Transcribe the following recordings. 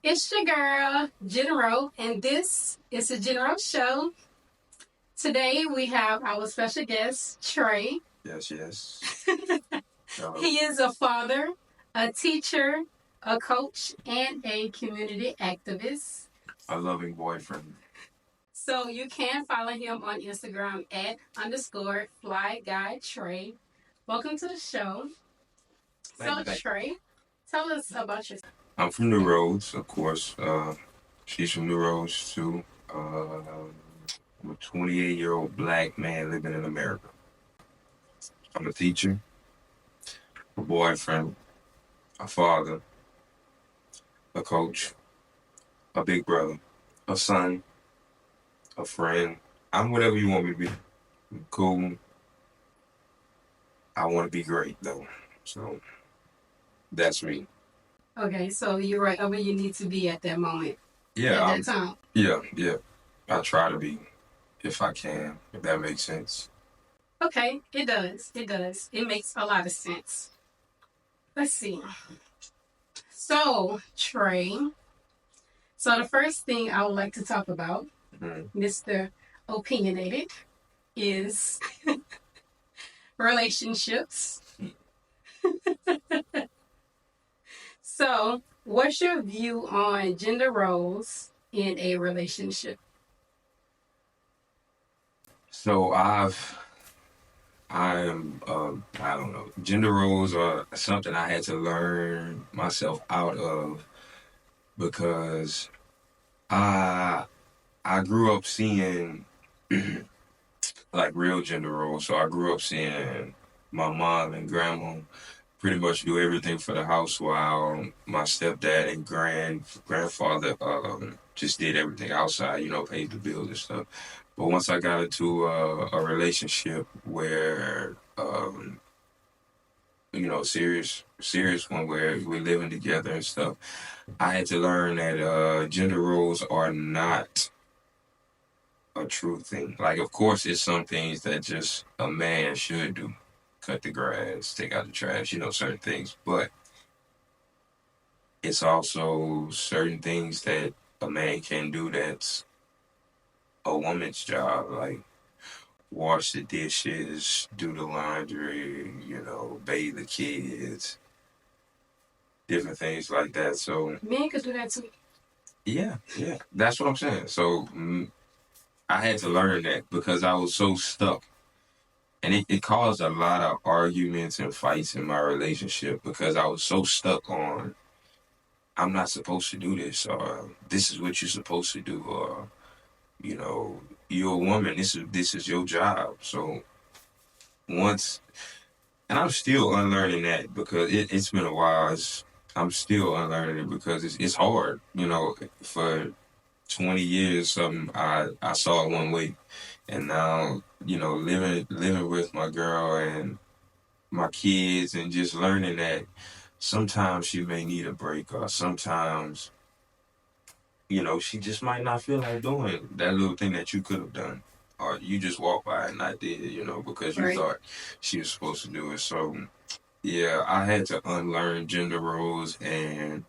It's your girl, Jennro, and this is the Jennro Show. Today we have our special guest, Trey. Yes, yes. He is a father, a teacher, a coach, and a community activist. A loving boyfriend. So you can follow him on Instagram at underscore fly guy Trey. Welcome to the show. So Thank you. Trey, tell us about yourself. I'm from New Roads, of course. She's from New Roads too. I'm a 28-year-old black man living in America. I'm a teacher, a boyfriend, a father, a coach, a big brother, a son, a friend. I'm whatever you want me to be. I'm cool. I want to be great though. So that's me. Okay, so you're right where you need to be at that moment, Yeah, at that time. yeah. I try to be if I can, if that makes sense. Okay, it does. It does. It makes a lot of sense. Let's see. So, Trey. So, the first thing I would like to talk about, Mr. Opinionated, is relationships. So, what's your view on gender roles in a relationship? So I don't know. Gender roles are something I had to learn myself out of because I I grew up seeing like real gender roles. So I grew up seeing my mom and grandma pretty much do everything for the house while my stepdad and grandfather just did everything outside, paid the bills and stuff. But once I got into a relationship where serious one where we're living together and stuff, I had to learn that gender roles are not a true thing. Like, of course, it's some things that just a man should do. Cut the grass, take out the trash, certain things. But it's also certain things that a man can do that's a woman's job. Like, wash the dishes, do the laundry, bathe the kids, different things like that. So, Men could do that too. yeah, that's what I'm saying. So, I had to learn that because I was so stuck. And it caused a lot of arguments and fights in my relationship because I was so stuck on, I'm not supposed to do this, or this is what you're supposed to do, or, you're a woman, this is your job. So once, and I'm still unlearning that because it's been a while. I'm still unlearning it because it's hard. For 20 years, something I saw it one way, and now living with my girl and my kids and just learning that sometimes she may need a break or sometimes she just might not feel like doing that little thing that you could have done or you just walked by and not did because you Right. thought she was supposed to do it. So yeah, I had to unlearn gender roles and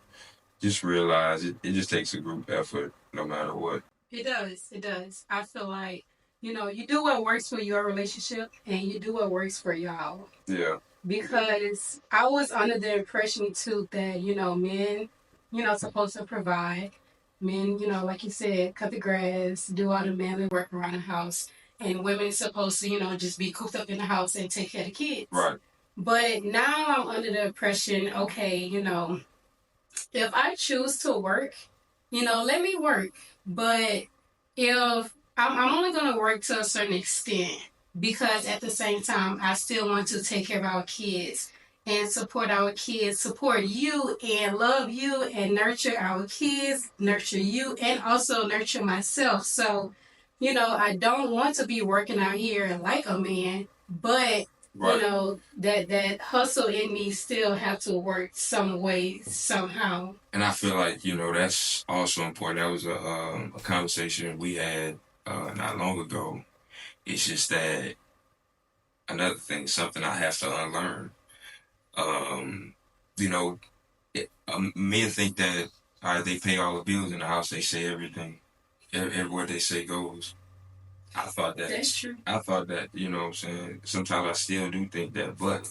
just realize it just takes a group effort no matter what. It does. It does. I feel like, you do what works for your relationship and you do what works for y'all. Yeah. Because I was under the impression too that, men, supposed to provide. Men, like you said, cut the grass, do all the manly work around the house. And women supposed to, just be cooped up in the house and take care of the kids. Right. But now I'm under the impression, okay, if I choose to work, let me work. But if I'm only going to work to a certain extent because at the same time, I still want to take care of our kids and support our kids, support you and love you and nurture our kids, nurture you and also nurture myself. So, I don't want to be working out here like a man, but Right. that hustle in me still have to work some way, somehow. And I feel like, that's also important. That was a conversation we had not long ago. It's just that another thing, something I have to unlearn. Um, you know, Men think that They pay all the bills in the house. They say everything. What they say goes. I thought that. That's true. I thought that, you know what I'm saying? Sometimes I still do think that, but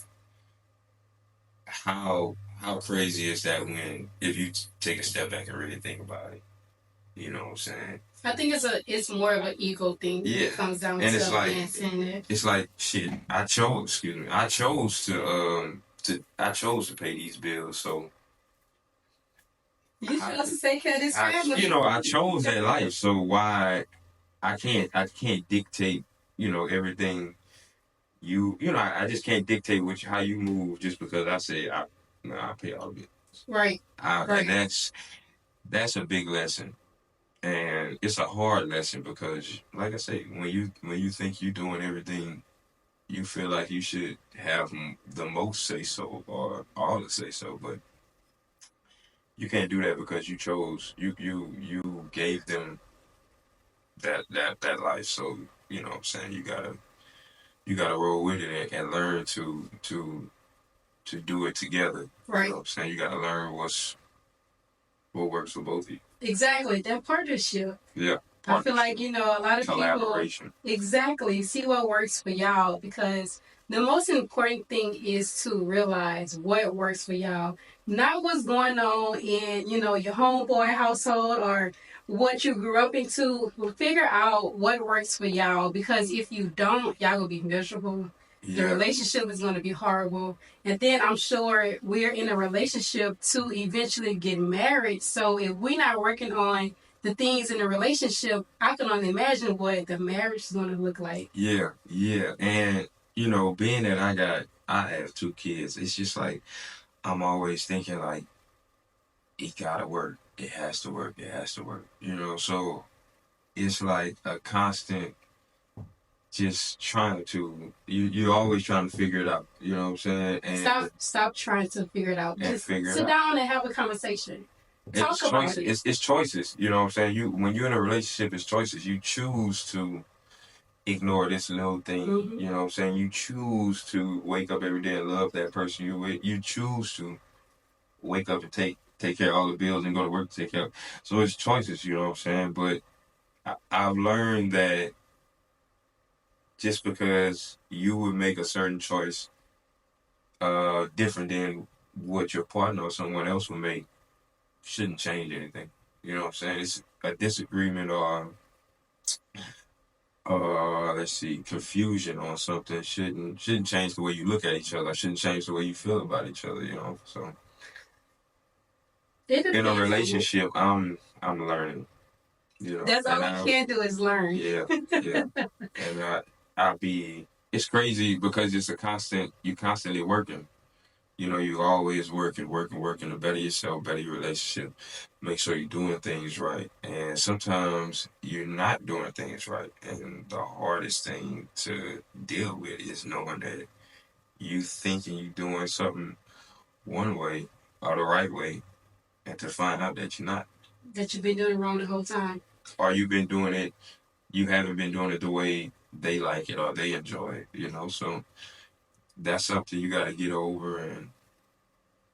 how crazy is that when if you take a step back and really think about it? You know what I'm saying? I think it's more of an ego thing. Yeah. When it comes down and to it's like it. It's like shit. I chose to pay these bills, so you chose to take care of this family. I chose that life, so why I can't dictate, everything I just can't dictate how you move just because I say I pay all of it. Right. And that's a big lesson. And it's a hard lesson because, like I say, when you think you're doing everything, you feel like you should have the most say so or all the say so, but you can't do that because you chose you gave them that life. So you know what I'm saying, you gotta roll with it and learn to do it together. Right. You know what I'm saying, you gotta learn what works for both of you. Exactly, that partnership. Yeah. I feel like, a lot of collaboration. People exactly see what works for y'all, because the most important thing is to realize what works for y'all, not what's going on in, your homeboy household or what you grew up into. Figure out what works for y'all, because if you don't, y'all gonna be miserable. The relationship is going to be horrible. And then I'm sure we're in a relationship to eventually get married. So if we're not working on the things in the relationship, I can only imagine what the marriage is going to look like. Yeah. And, being that I have 2 kids, it's just like, I'm always thinking like, it gotta work. It has to work. So it's like a constant just trying to, you're always trying to figure it out. You know what I'm saying? And stop trying to figure it out. Just sit down and have a conversation. Talk about it. It's choices. You know what I'm saying? When you're in a relationship, it's choices. You choose to ignore this little thing. Mm-hmm. You know what I'm saying? You choose to wake up every day and love that person you with. You choose to wake up and take care of all the bills and go to work to take care of. So it's choices, you know what I'm saying? But I've learned that just because you would make a certain choice different than what your partner or someone else would make shouldn't change anything. You know what I'm saying? It's a disagreement or confusion on something shouldn't change the way you look at each other. Shouldn't change the way you feel about each other. So in a relationship, I'm learning. That's all we can do is learn. Yeah. And it's crazy because it's you constantly working. You always working to better yourself, better your relationship, make sure you're doing things right. And sometimes you're not doing things right. And the hardest thing to deal with is knowing that you thinking you're doing something one way or the right way, and to find out that you're not. That you've been doing it wrong the whole time. Or you haven't been doing it the way they like it or they enjoy it, so that's something you got to get over, and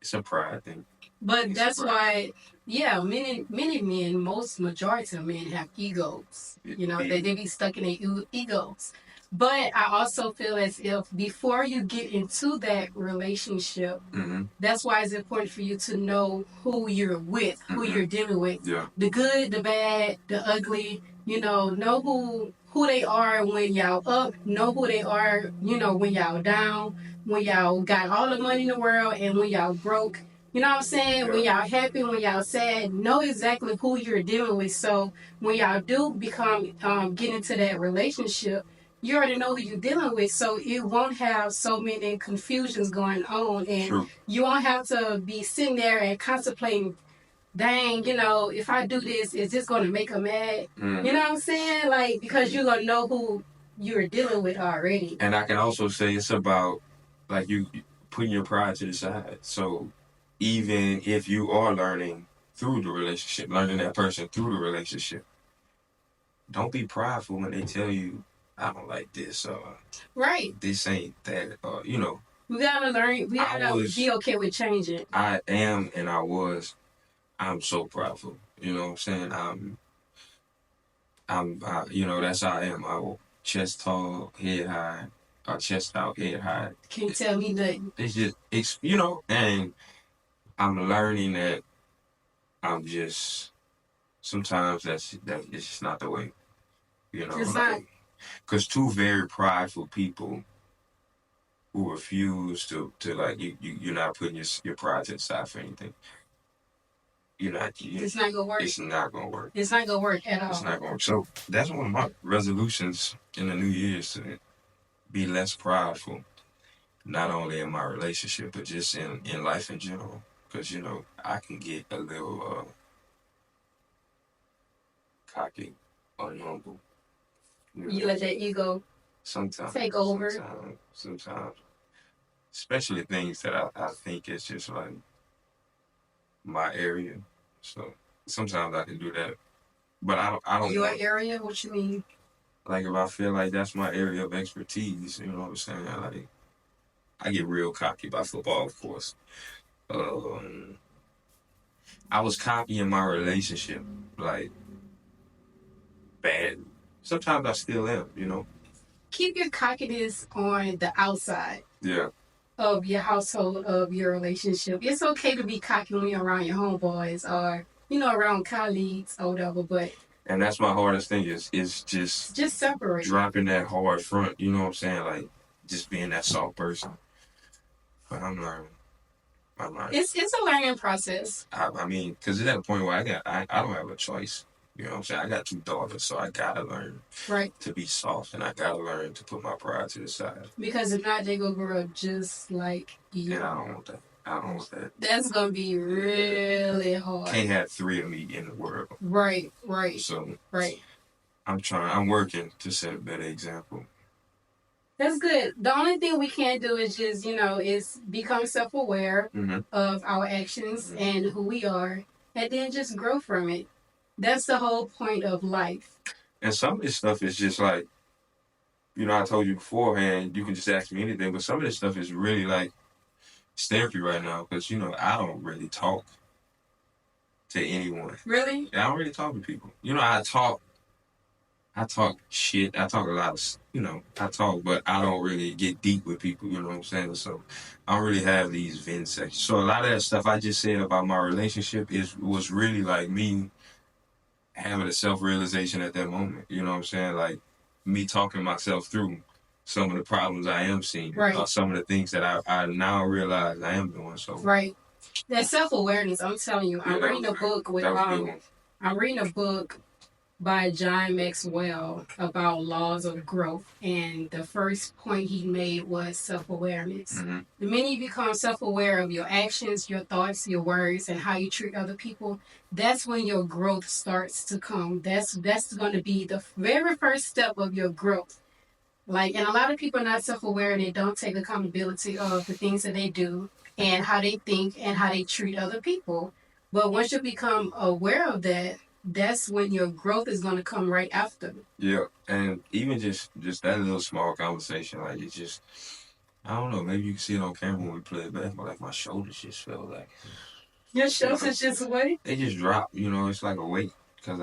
it's a pride thing. But that's why, many men, majority of men have egos. They be stuck in their egos. But I also feel as if before you get into that relationship, mm-hmm. that's why it's important for you to know who you're with, who mm-hmm. you're dealing with. Yeah. The good, the bad, the ugly, know who they are when y'all up, know who they are, when y'all down, when y'all got all the money in the world, and when y'all broke. You know what I'm saying? Yeah. When y'all happy, when y'all sad, know exactly who you're dealing with. So when y'all do become, get into that relationship, you already know who you're dealing with, so it won't have so many confusions going on, and True. You won't have to be sitting there and contemplating, dang, if I do this, is this going to make them mad? Mm. You know what I'm saying? Like, because you're going to know who you're dealing with already. And I can also say it's about, like, you putting your pride to the side. So even if you are learning through the relationship, learning that person through the relationship, don't be prideful when they tell you, I don't like this, or right. This ain't that, or We gotta learn. We gotta be okay with changing. I am, and I was I'm so prideful. You know what I'm saying? You know, that's how I am. I will chest tall, head high, or chest out, head high. Can't tell me nothing. It's just, you know, and I'm learning that I'm just, sometimes that it's just not the way, you know, It's not. like, because two very prideful people who refuse to like, you're not putting your pride to the side for anything. It's not gonna work. It's not gonna work. It's not gonna work at all. It's not gonna work. So that's one of my resolutions in the new year is to be less prideful, not only in my relationship but just in life in general. Because you know I can get a little cocky or humble. You let that ego sometimes take over. Sometimes, especially things that I think is just like my area. So sometimes I can do that, but I don't. Your area? What you mean? Like if I feel like that's my area of expertise, you know what I'm saying? Like I get real cocky about football, of course. I was cocky in my relationship, like bad. Sometimes I still am, you know. Keep your cockiness on the outside. Yeah. Of your household, of your relationship. It's okay to be cocky when you're around your homeboys or, you know, around colleagues or whatever, but... And that's my hardest thing is just separate. Dropping that hard front, you know what I'm saying? Like, just being that soft person. But I'm learning. It's a learning process. I mean, because it's at a point where I don't have a choice. You know what I'm saying? I got 2 daughters, so I gotta learn to be soft, and I gotta learn to put my pride to the side. Because if not, they gonna grow up just like you. And I don't want that. I don't want that. That's gonna be really hard. Can't have 3 of me in the world. Right. So right. I'm working to set a better example. That's good. The only thing we can't do is just, you know, is become self-aware of our actions and who we are, and then just grow from it. That's the whole point of life. And some of this stuff is just like, you know, I told you beforehand, you can just ask me anything, but some of this stuff is really like, it's therapy right now, because, you know, I don't really talk to anyone. Really? I don't really talk to people. You know, I talk shit. I talk a lot of, you know, I talk, but I don't really get deep with people, you know what I'm saying? So I don't really have these vent sections. So a lot of that stuff I just said about my relationship was really like me having a self-realization at that moment, you know what I'm saying? Like me talking myself through some of the problems I am seeing, or some of the things that I now realize I am doing. So that self-awareness, I'm telling you, I'm reading a book with I'm reading a book by John Maxwell about laws of growth, and the first point he made was self-awareness. The minute you become self-aware of your actions, your thoughts, your words, and how you treat other people, that's when your growth starts to come. That's going to be the very first step of your growth. Like, and a lot of people are not self-aware, and they don't take accountability of the things that they do and how they think and how they treat other people. But once you become aware of that, that's when your growth is going to come right after. Yeah, and even just that little small conversation, like it's just, I don't know, maybe you can see it on camera when we play it back, but like my shoulders just felt like... Your shoulders just what? They just drop, you know, it's like a weight, because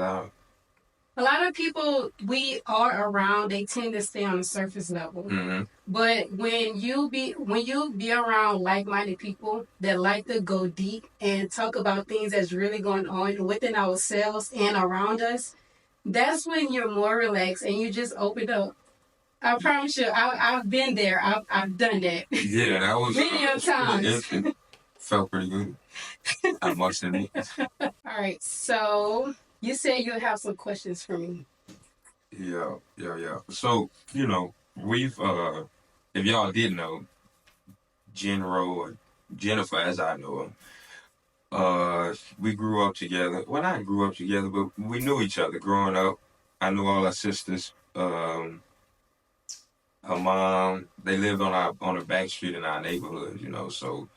a lot of people we are around, they tend to stay on the surface level. But when you be around like-minded people that like to go deep and talk about things that's really going on within ourselves and around us, that's when you're more relaxed and you just open up. I promise you, I've been there. I've done that. Yeah, that was many times. It felt pretty good. I must admit. All right, so you said you'll have some questions for me. Yeah. So, you know, we've, if y'all didn't know, Jennro, or Jennifer as I know her, we grew up together. Well, not grew up together, but we knew each other growing up. I knew all our sisters. Her mom, they lived on a back street in our neighborhood, you know, so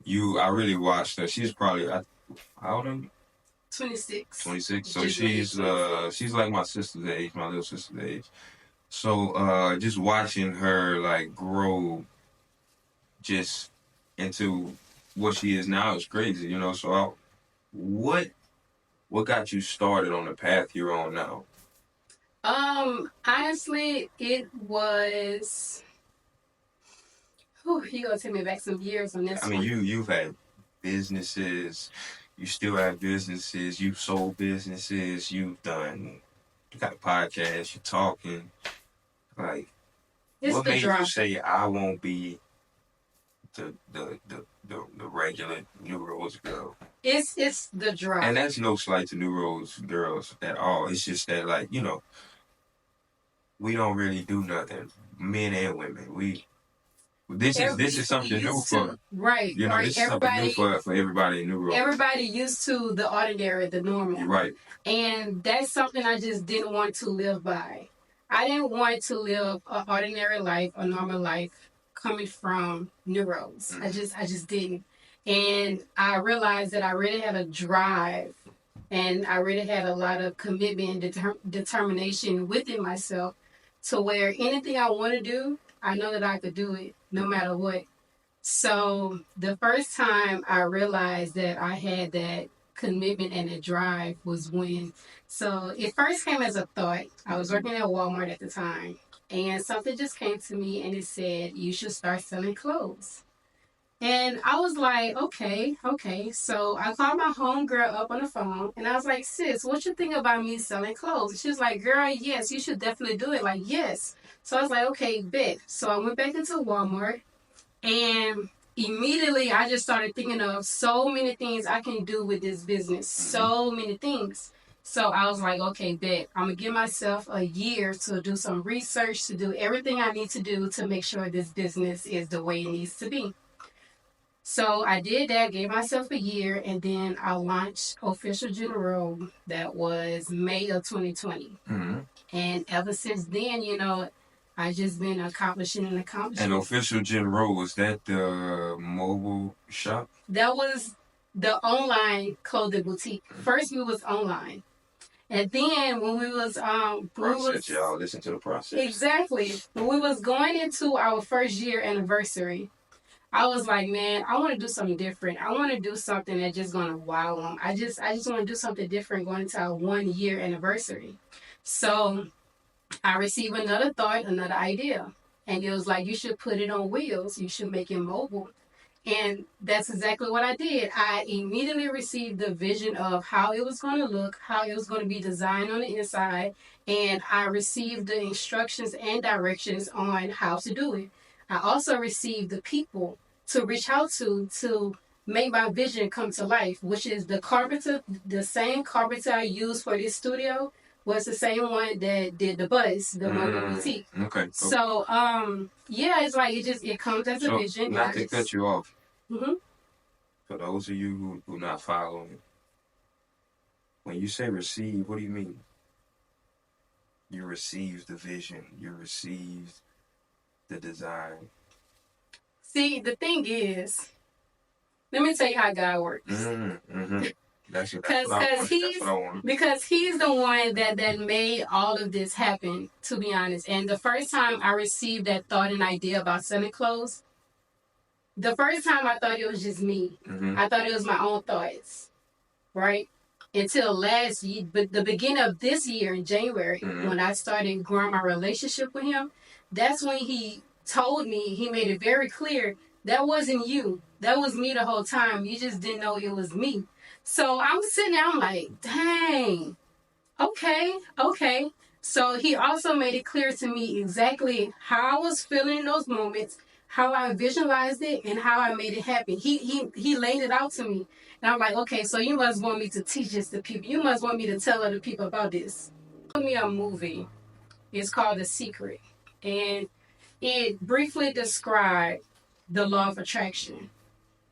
I really watched her. She's probably, how old are you? 26. 26. So she's like my sister's age, my little sister's age. So just watching her like grow just into what she is now is crazy, you know. So what got you started on the path you're on now? Honestly, it was. Whew, you gonna take me back some years on this I mean, one. you've had businesses, you still have businesses, you've sold businesses, you got a podcast, you're talking. Like, It's what the made you drive. say I won't be the regular New Rose girl? It's the drive. And that's no slight to New Rose girls at all. It's just that, like, we don't really do nothing, men and women. This is something new for right. this is something new for everybody in New Rose. Everybody used to the ordinary, the normal. Right. And that's something I just didn't want to live by. I didn't want to live an ordinary life, a normal life coming from New Rose. I just didn't. And I realized that I really had a drive and I really had a lot of commitment and determination within myself to where anything I want to do, I know that I could do it no matter what. So the first time I realized that I had that commitment and a drive was when, so it first came as a thought. I was working at Walmart at the time, and something just came to me and it said, you should start selling clothes. And I was like, okay. So I called my homegirl up on the phone and I was like, sis, what you think about me selling clothes? She was like, girl, yes, you should definitely do it. Like, yes. So I was like, okay, bet. So I went back into Walmart and immediately I just started thinking of so many things I can do with this business. So many things. So I was like, okay, bet. I'm going to give myself a year to do some research, to do everything I need to do to make sure this business is the way it needs to be. So I did that, gave myself a year, and then I launched Official Jennro. That was May of 2020. And ever since then, I just been accomplishing. And Official Jennro, was that the mobile shop? That was the online clothing boutique. First, we was online. And then when we was y'all listen to the process. Exactly. When we was going into our first year anniversary, I was like, man, I want to do something different. I want to do something that's just gonna wow them. I just want to do something different going into our 1 year anniversary. So I received another thought, another idea, and it was like, you should put it on wheels. You should make it mobile. And that's exactly what I did. I immediately received the vision of how it was going to look, how it was going to be designed on the inside, and I received the instructions and directions on how to do it. I also received the people to reach out to make my vision come to life, which is the carpenter, the same carpenter I used for this studio was the same one that did the buzz, the mobile boutique. Okay. So, yeah, it's like it comes as a vision. Not to cut you off. Mm-hmm. For those of you who not following, when you say receive, what do you mean? You received the vision. You received the design. See, the thing is, let me tell you how God works. Because he's the one that made all of this happen, to be honest. And the first time I received that thought and idea about selling clothes, the first time I thought it was just me. I thought it was my own thoughts, right? Until last year, but the beginning of this year in January, when I started growing my relationship with him, that's when he told me, he made it very clear, that wasn't you. That was me the whole time. You just didn't know it was me. So I'm sitting there, I'm like, dang, okay. So he also made it clear to me exactly how I was feeling in those moments, how I visualized it, and how I made it happen. He laid it out to me. And I'm like, okay, so you must want me to teach this to people. You must want me to tell other people about this. He showed me a movie. It's called The Secret. And it briefly described the law of attraction.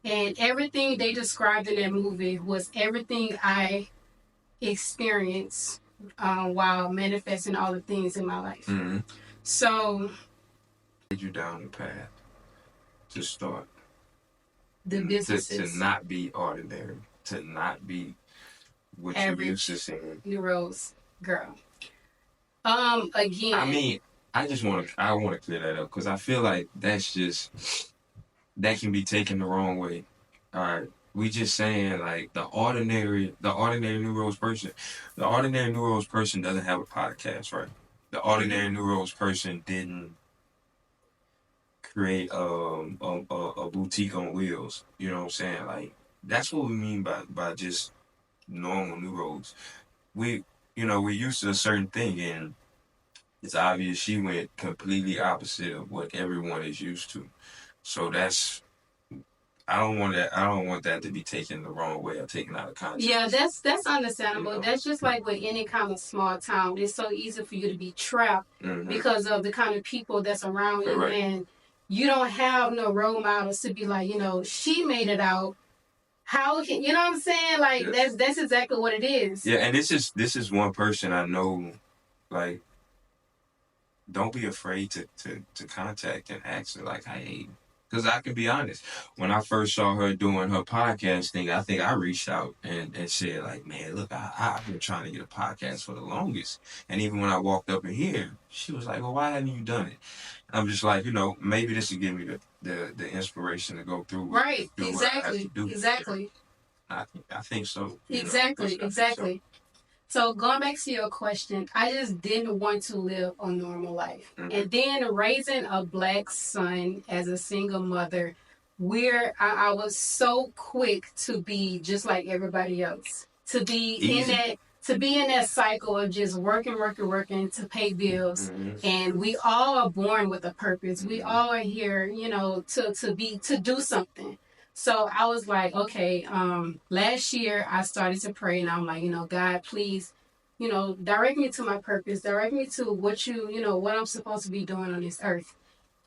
And everything they described in that movie was everything I experienced while manifesting all the things in my life. So, lead you down the path to start the businesses to not be ordinary, to not be what you used to seeing. New Rose girl. Again. I mean, I want to clear that up because I feel like that can be taken the wrong way. All right, We just saying like the ordinary New Rose person. The ordinary New Rose person doesn't have a podcast, right? The ordinary New Rose person didn't create a boutique on wheels. You know what I'm saying? Like that's what we mean by just normal New Rose. We're used to a certain thing, and it's obvious she went completely opposite of what everyone is used to. So that's I don't want that to be taken the wrong way or taken out of context. Yeah, that's understandable. You know? That's just like with any kind of small town. It's so easy for you to be trapped because of the kind of people that's around you, and you don't have no role models to be like, she made it out. How can you know what I'm saying? Like that's exactly what it is. Yeah, and this is one person I know. Like, don't be afraid to contact and ask her like, hey. Because I can be honest, when I first saw her doing her podcast thing, I think I reached out and said, like, man, look, I've been trying to get a podcast for the longest. And even when I walked up in here, she was like, well, why haven't you done it? And I'm just like, maybe this will give me the inspiration to go through. Right, exactly. Exactly. I think so. Exactly. So going back to your question, I just didn't want to live a normal life. Mm-hmm. And then raising a Black son as a single mother, I was so quick to be just like everybody else. To be in that cycle of just working to pay bills. Mm-hmm. And we all are born with a purpose. We all are here, to do something. So I was like, okay, last year I started to pray, and I'm like, God, please, direct me to my purpose, direct me to what what I'm supposed to be doing on this earth.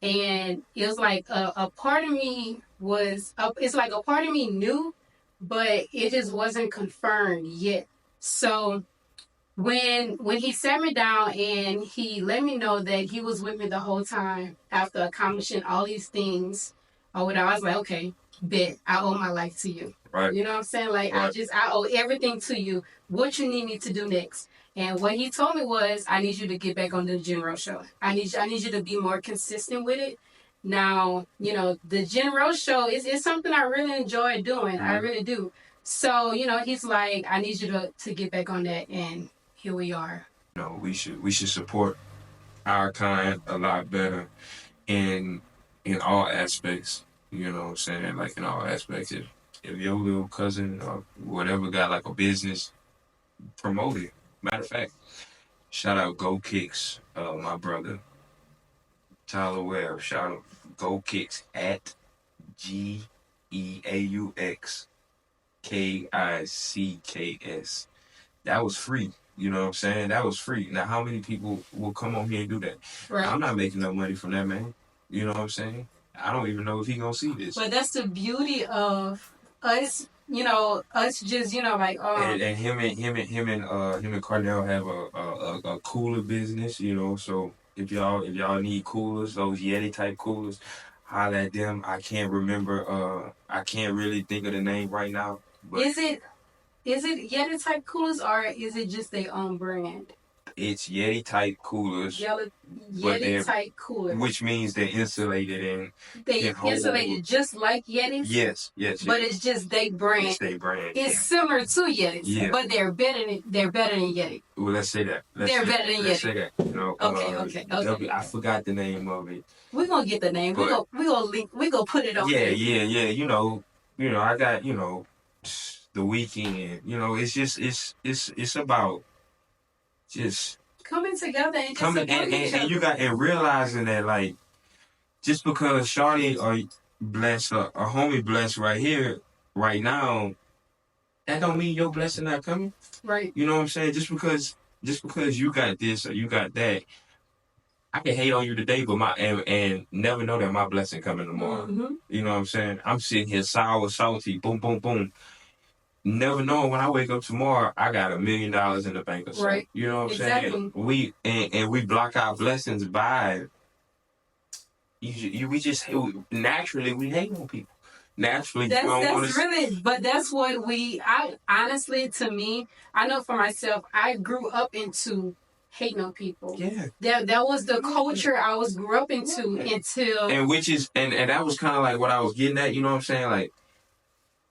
And it was like a part of me it's like a part of me knew, but it just wasn't confirmed yet. So when he sat me down and he let me know that he was with me the whole time after accomplishing all these things or whatever, I was like, okay, bet I owe my life to you. Right. You know what I'm saying? Like, right. I owe everything to you. What you need me to do next? And what he told me was, I need you to get back on the Jennro Show. I need you to be more consistent with it. Now, the Jennro Show is something I really enjoy doing. Mm-hmm. I really do. So, he's like, I need you to get back on that, and here we are. We should support our kind a lot better in all aspects. You know what I'm saying? Like in all aspects. If your little cousin or whatever got like a business, promote it. Matter of fact, shout out Go Kicks, my brother Tyler Ware. Shout out Go Kicks at GEAUXKICKS. That was free. You know what I'm saying? That was free. Now, how many people will come on here and do that? Right. I'm not making no money from that, man. You know what I'm saying? I don't even know if he gonna see this. But that's the beauty of us, us just, like. And him and Cardell have a cooler business, So if y'all need coolers, those Yeti type coolers, holla at them. I can't remember. I can't really think of the name right now. But is it Yeti type coolers or is it just their own brand? It's Yeti type coolers. Yeti type coolers. Which means they're insulated and they insulated just like Yetis. Yes. But it's just their brand. It's their brand. It's similar to Yetis, but they're better than Yeti. Well, let's say that. They're better than Yeti. Let's say that. Okay. I forgot the name of it. We're gonna get the name. We're gonna link. We're gonna put it on. Yeah. I got the weekend. It's just it's about just coming together and and realizing that, like, just because Shawty or blessed or a homie blessed right here, right now, that don't mean your blessing not coming. Right. You know what I'm saying? Just because you got this or you got that, I can hate on you today, but and never know that my blessing coming tomorrow. Mm-hmm. You know what I'm saying? I'm sitting here sour, salty, boom, boom, boom. Never knowing when I wake up tomorrow, I got $1 million in the bank or something. Right. You know what I'm saying? We block our blessings by we just naturally we hate on people. Naturally, but that's what I honestly, to me, I know for myself, I grew up into hating on people. Yeah. That was the culture I grew up into until and that was kind of like what I was getting at. You know what I'm saying? Like,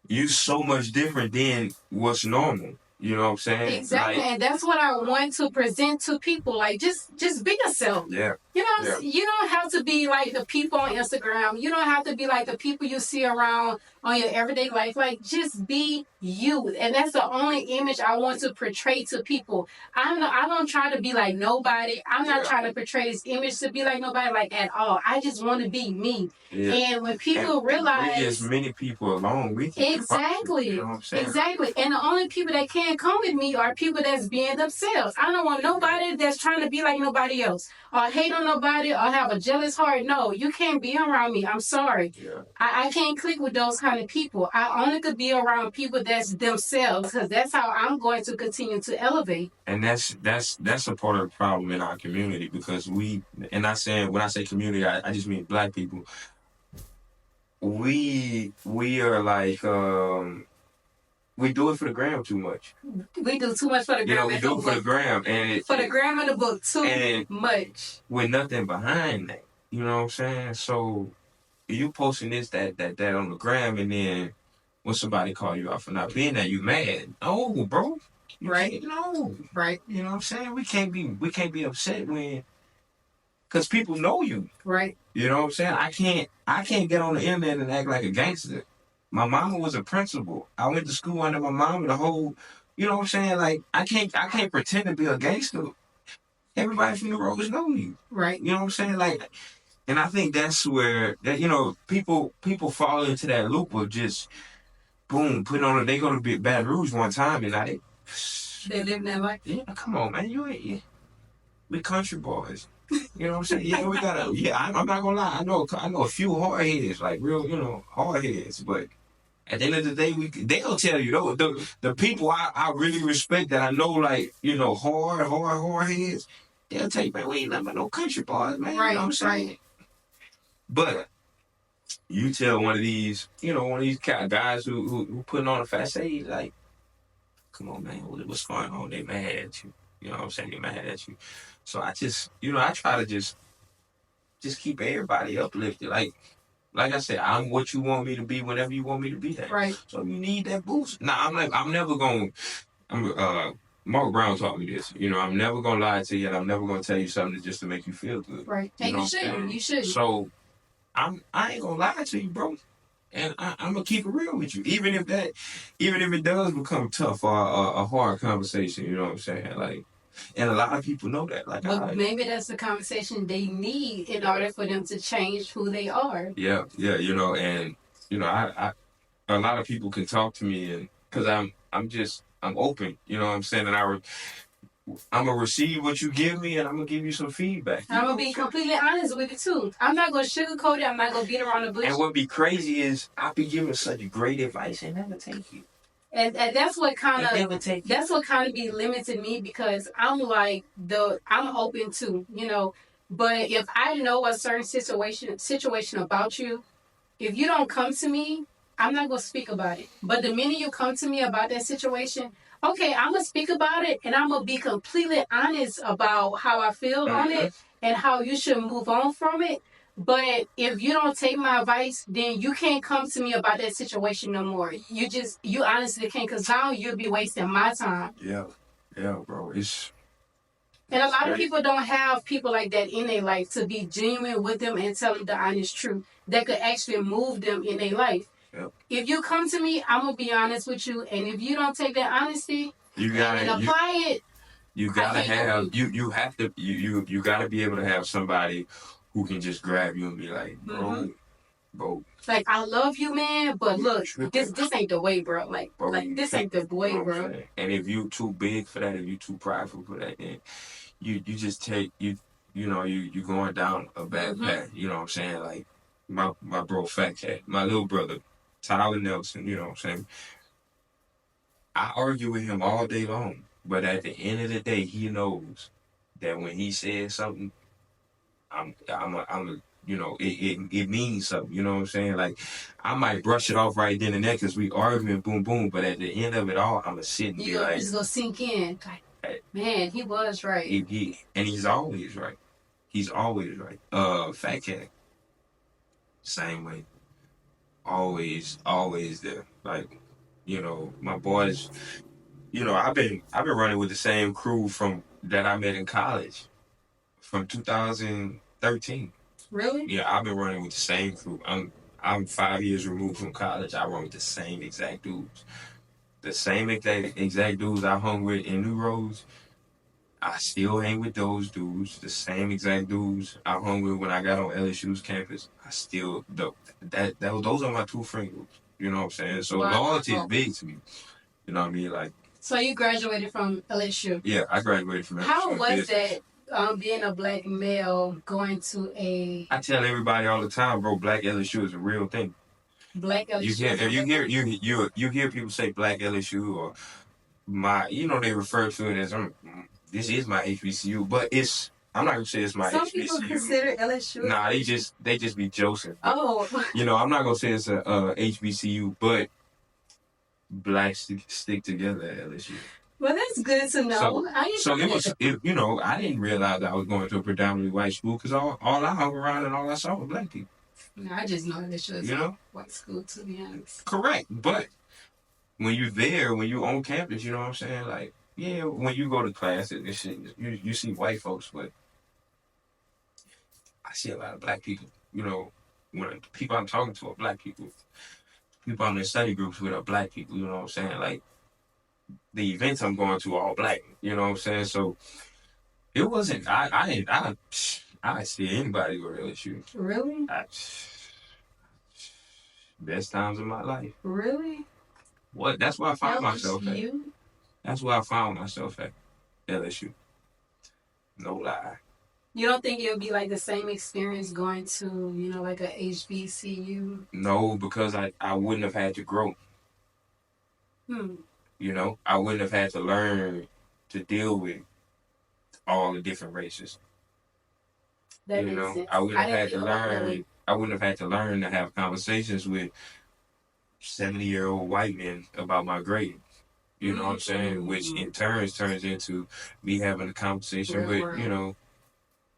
you so much different than what's normal. You know what I'm saying? Exactly, Like, and that's what I want to present to people. Like, just be yourself. yeah. You know, Yeah. you don't have to be like the people on Instagram. You don't have to be like the people you see around on your everyday life. Like, just be you, and that's the only image I want to portray to people. I don't try to be like nobody. I'm not Yeah. trying to portray this image to be like nobody, like at all. I just want to be me. Yeah. And when people And bring as realize many people along with you. exactly, You know what I'm saying? exactly, and the only people that can't come with me are people that's being themselves. I don't want nobody that's trying to be like nobody else, or hate on nobody, or have a jealous heart. No, you can't be around me. I'm sorry. Yeah. I can't click with those kind of people. I only could be around people that's themselves, because that's how I'm going to continue to elevate. And that's a part of the problem in our community, because we, and I saying, when I say community, I just mean Black people. We are like, we do it for the gram too much. We do too much for the You gram. know, we do it for the gram, and for the gram of the book too and much. with nothing behind that. You know what I'm saying? So you posting this, that on the gram, and then when somebody call you out for not being there, you mad. Oh, bro. Right. No. Right. You know what I'm saying? We can't be upset when, because people know you. Right. You know what I'm saying? I can't get on the internet and act like a gangster. My mama was a principal. I went to school under my mama, the whole, you know what I'm saying? Like, I can't pretend to be a gangster. Everybody from the roads know me. Right. You know what I'm saying? Like, and I think that's where that, you know, people fall into that loop of just boom, putting on they go to Baton Rouge one time and they live that life. Yeah, come on, man. You ain't, yeah. We country boys. You know what I'm saying? Yeah, we gotta. Yeah, I'm not gonna lie. I know a few hard heads, like real, you know, hard heads. But at the end of the day, they'll tell you though. The people I really respect, that I know, like, you know, hard heads. They'll tell you, man, we ain't nothing but no country boys, man. Right, you know what I'm saying? Right. But you tell one of these kind of guys who putting on a facade, like, come on, man, what's going on? They mad at you. You know what I'm saying? They're mad at you. So I just, you know, I try to just keep everybody uplifted. Like I said, I'm what you want me to be whenever you want me to be there. Right. So you need that boost. Now, I'm never going to, Mark Brown taught me this. You know, I'm never going to lie to you, and I'm never going to tell you something just to make you feel good. Right. And you should. So I ain't going to lie to you, bro. And I'm gonna keep it real with you, even if it does become tough or a hard conversation. You know what I'm saying? Like, and a lot of people know that. Like, but maybe that's the conversation they need in order for them to change who they are. Yeah. You know, and you know, I a lot of people can talk to me, and because I'm open. You know what I'm saying? And I'm gonna receive what you give me, and I'm gonna give you some feedback. I'm gonna be completely honest with it too. I'm not gonna sugarcoat it. I'm not gonna beat around the bush. And what be crazy is I be giving such great advice and never take you. And that's what kind of be limiting me, because I'm like I'm open to, you know, but if I know a certain situation about you, if you don't come to me, I'm not gonna speak about it. But the minute you come to me about that situation, okay, I'm gonna speak about it, and I'm gonna be completely honest about how I feel on it and how you should move on from it. But if you don't take my advice, then you can't come to me about that situation no more. You honestly can't, because now you'll be wasting my time. Yeah, bro. And a lot of people don't have people like that in their life to be genuine with them and tell them the honest truth that could actually move them in their life. Yep. If you come to me, I'm gonna be honest with you, and if you don't take that honesty and apply it, you gotta have you have to you gotta be able to have somebody who can just grab you and be like, bro. Like, I love you, man, but look, this ain't the way, bro. Like this ain't the way, bro. And if you too big for that, if you too prideful for that, then you just take you know you going down a bad path. You know what I'm saying? Like my bro Fat Cat, my little brother Tyler Nelson. You know what I'm saying? I argue with him all day long, but at the end of the day, he knows that when he says something, I'm a you know, it means something. You know what I'm saying? Like, I might brush it off right then and there because we arguing, boom, boom. But at the end of it all, I'm gonna sit and be like, it's gonna sink in. Man, he was right. And he's always right. He's always right. Fat Cat, same way. always there. Like, my boys. I've been running with the same crew from that I met in college from 2013. Really? Yeah, I've been running with the same crew. I'm 5 years removed from college. I run with the same exact dudes. The same exact dudes I hung with in New Roads. I still hang with those dudes. The same exact dudes I hung with when I got on LSU's campus. I still those are my two friend groups. You know what I'm saying? So Wow. loyalty is big to me. You know what I mean? Like. So you graduated from LSU. Yeah, I graduated from LSU. How was that? Being a black male going to a. I tell everybody all the time, bro. Black LSU is a real thing. Black LSU. You hear people say Black LSU or they refer to it as this is my HBCU, but I'm not gonna say it's my Some HBCU. people consider LSU. Nah, they just be Joseph. Oh. I'm not gonna say it's a HBCU, but blacks stick together at LSU. Well, that's good to know. I didn't realize I was going to a predominantly white school because all I hung around and all I saw was black people. No, I just know LSU is a white school, to be honest. Correct, but when you're there, when you're on campus, you know what I'm saying? Like, yeah, when you go to class, you see white folks, but I see a lot of black people. When the people I'm talking to are black people. People I'm in study groups with are black people, you know what I'm saying? Like, the events I'm going to are all black, you know what I'm saying? So, it wasn't, I see anybody go to LSU. Really? Best times of my life. Really? What? That's where I found myself at. That's where I found myself at. LSU. No lie. You don't think it would be like the same experience going to, like a HBCU? No, because I wouldn't have had to grow. I wouldn't have had to learn to deal with all the different races. That makes sense. I wouldn't have had to learn to have conversations with 70-year-old white men about my grades. You know what I'm saying? Which in turns turns into me having a conversation with,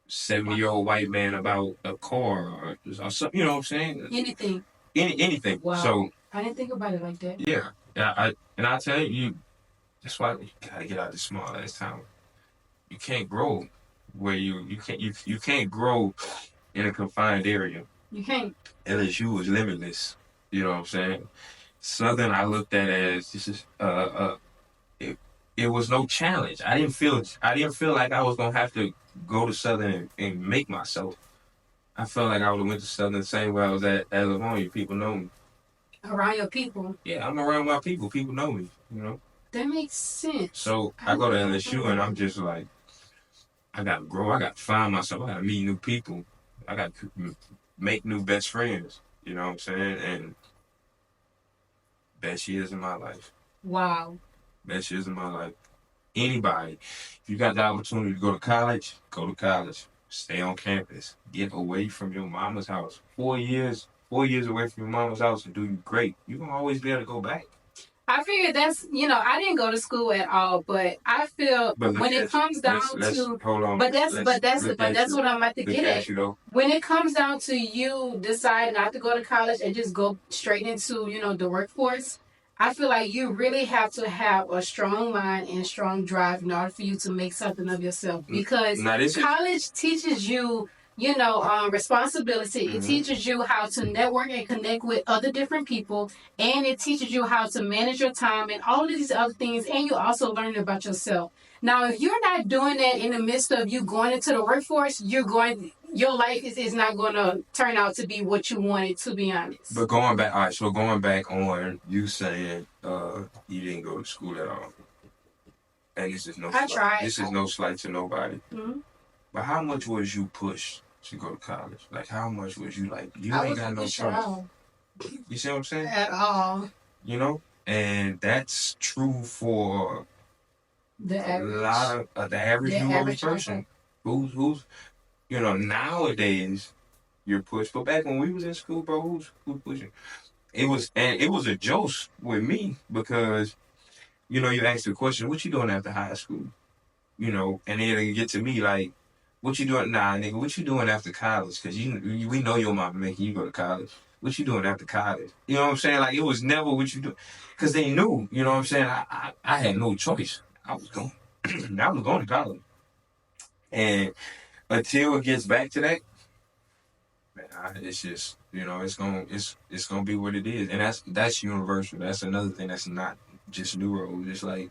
70-year-old white man about a car or something. You know what I'm saying? Anything. Anything. Wow. So I didn't think about it like that. Yeah. I tell you, that's why you gotta get out of this small ass town. You can't grow where you can't grow in a confined area. You can't. LSU is limitless. You know what I'm saying? Southern, I looked at as this is it was no challenge. I didn't feel like I was gonna have to go to Southern and make myself. I felt like I would have went to Southern the same way I was at Livonia. People know me. Around your people. Yeah, I'm around my people. People know me. That makes sense. So I go to LSU and I'm just like, I gotta grow. I gotta find myself. I gotta meet new people. I gotta make new best friends. You know what I'm saying? And best years in my life. Wow. Best years in my life. Anybody, if you got the opportunity to go to college, go to college. Stay on campus. Get away from your mama's house. 4 years away from your mama's house and do you great. You're gonna always be able to go back. I figured that's, I didn't go to school at all, but I feel when it comes down to, hold on. But that's what I'm about to get at. When it comes down to you decide not to go to college and just go straight into, the workforce, I feel like you really have to have a strong mind and strong drive in order for you to make something of yourself. Because college teaches you, responsibility. It teaches you how to network and connect with other different people. And it teaches you how to manage your time and all of these other things. And you also learn about yourself. Now, if you're not doing that in the midst of you going into the workforce, your life is not going to turn out to be what you wanted, to be honest. But going back on you saying you didn't go to school at all. And this is no slight to nobody. Mm-hmm. But how much was you pushed to go to college? Like, how much was you like, you ain't got no choice? You see what I'm saying? At all. And that's true for the average person who's nowadays you're pushed. But back when we was in school, bro, who's pushing? It was a joke with me because you ask the question, what you doing after high school? And then they get to me like, what you doing? Nah, nigga, what you doing after college? Because we know your mama making you go to college. what you doing after college? You know what I'm saying? Like, it was never what you do. Because they knew, you know what I'm saying? I had no choice. I was going. I was going to college. And until it gets back to that, man, it's just, it's gonna be what it is. And that's universal. That's another thing that's not just neuro. It's like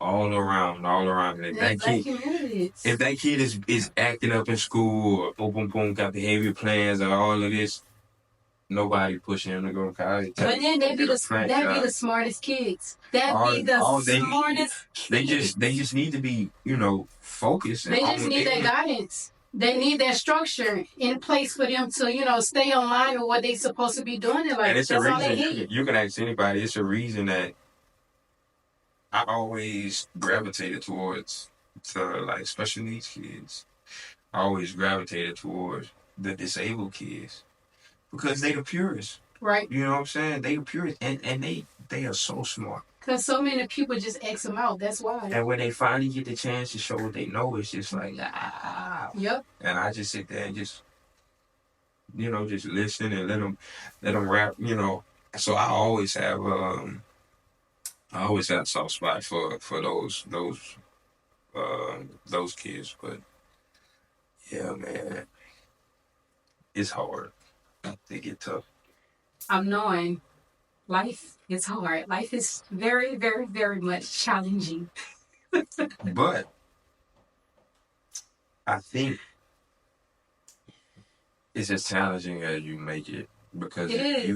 all around. And if that kid is acting up in school, or boom, boom, boom, got behavior plans or all of this, nobody pushing him to go to college. But then they be the smartest kids. Smartest. They just need to be, focused. They just need that guidance. They need that structure in place for them to, stay online with what they supposed to be doing in life. And it's a reason. You can ask anybody. It's a reason that I always gravitated towards like special needs kids. I always gravitated towards the disabled kids because they the purest. Right. You know what I'm saying? They the purest, and they are so smart. Because so many people just X them out. That's why. And when they finally get the chance to show what they know, it's just like, Yep. And I just sit there and just listen and let them rap, So I always have a soft spot for those kids. But yeah, man, it's hard. They get tough. I'm knowing life is hard. Life is very, very, very much challenging. But I think it's as challenging as you make it, because if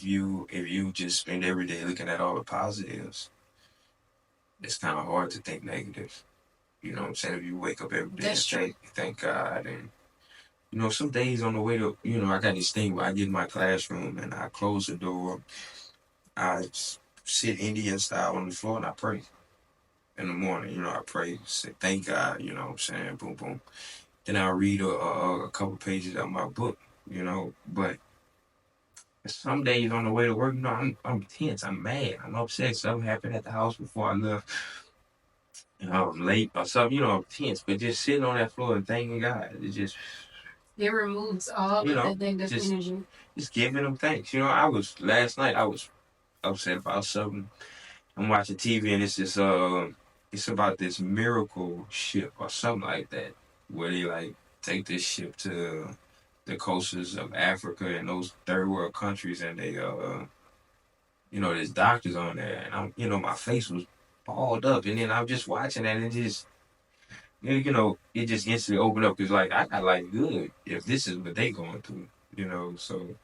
you just spend every day looking at all the positives, it's kind of hard to think negative. You know what I'm saying? If you wake up every day and thank God, and some days on the way to, I got this thing where I get in my classroom and I close the door, I sit Indian style on the floor and I pray. In the morning, I pray, say thank God, you know what I'm saying, boom, boom. Then I'll read a couple pages of my book, but some days on the way to work, I'm tense, I'm mad, I'm upset, something happened at the house before I left, I'm late or something, I'm tense, but just sitting on that floor and thanking God, it removes all of that negative energy. Just giving them thanks. Last night I was upset about something. I'm watching TV and it's just it's about this miracle ship or something like that, where they like take this ship to the coasts of Africa and those third world countries, and they there's doctors on there, and I'm my face was balled up, and then I'm just watching that, and it just instantly opened up, because like I got life good if this is what they going through, so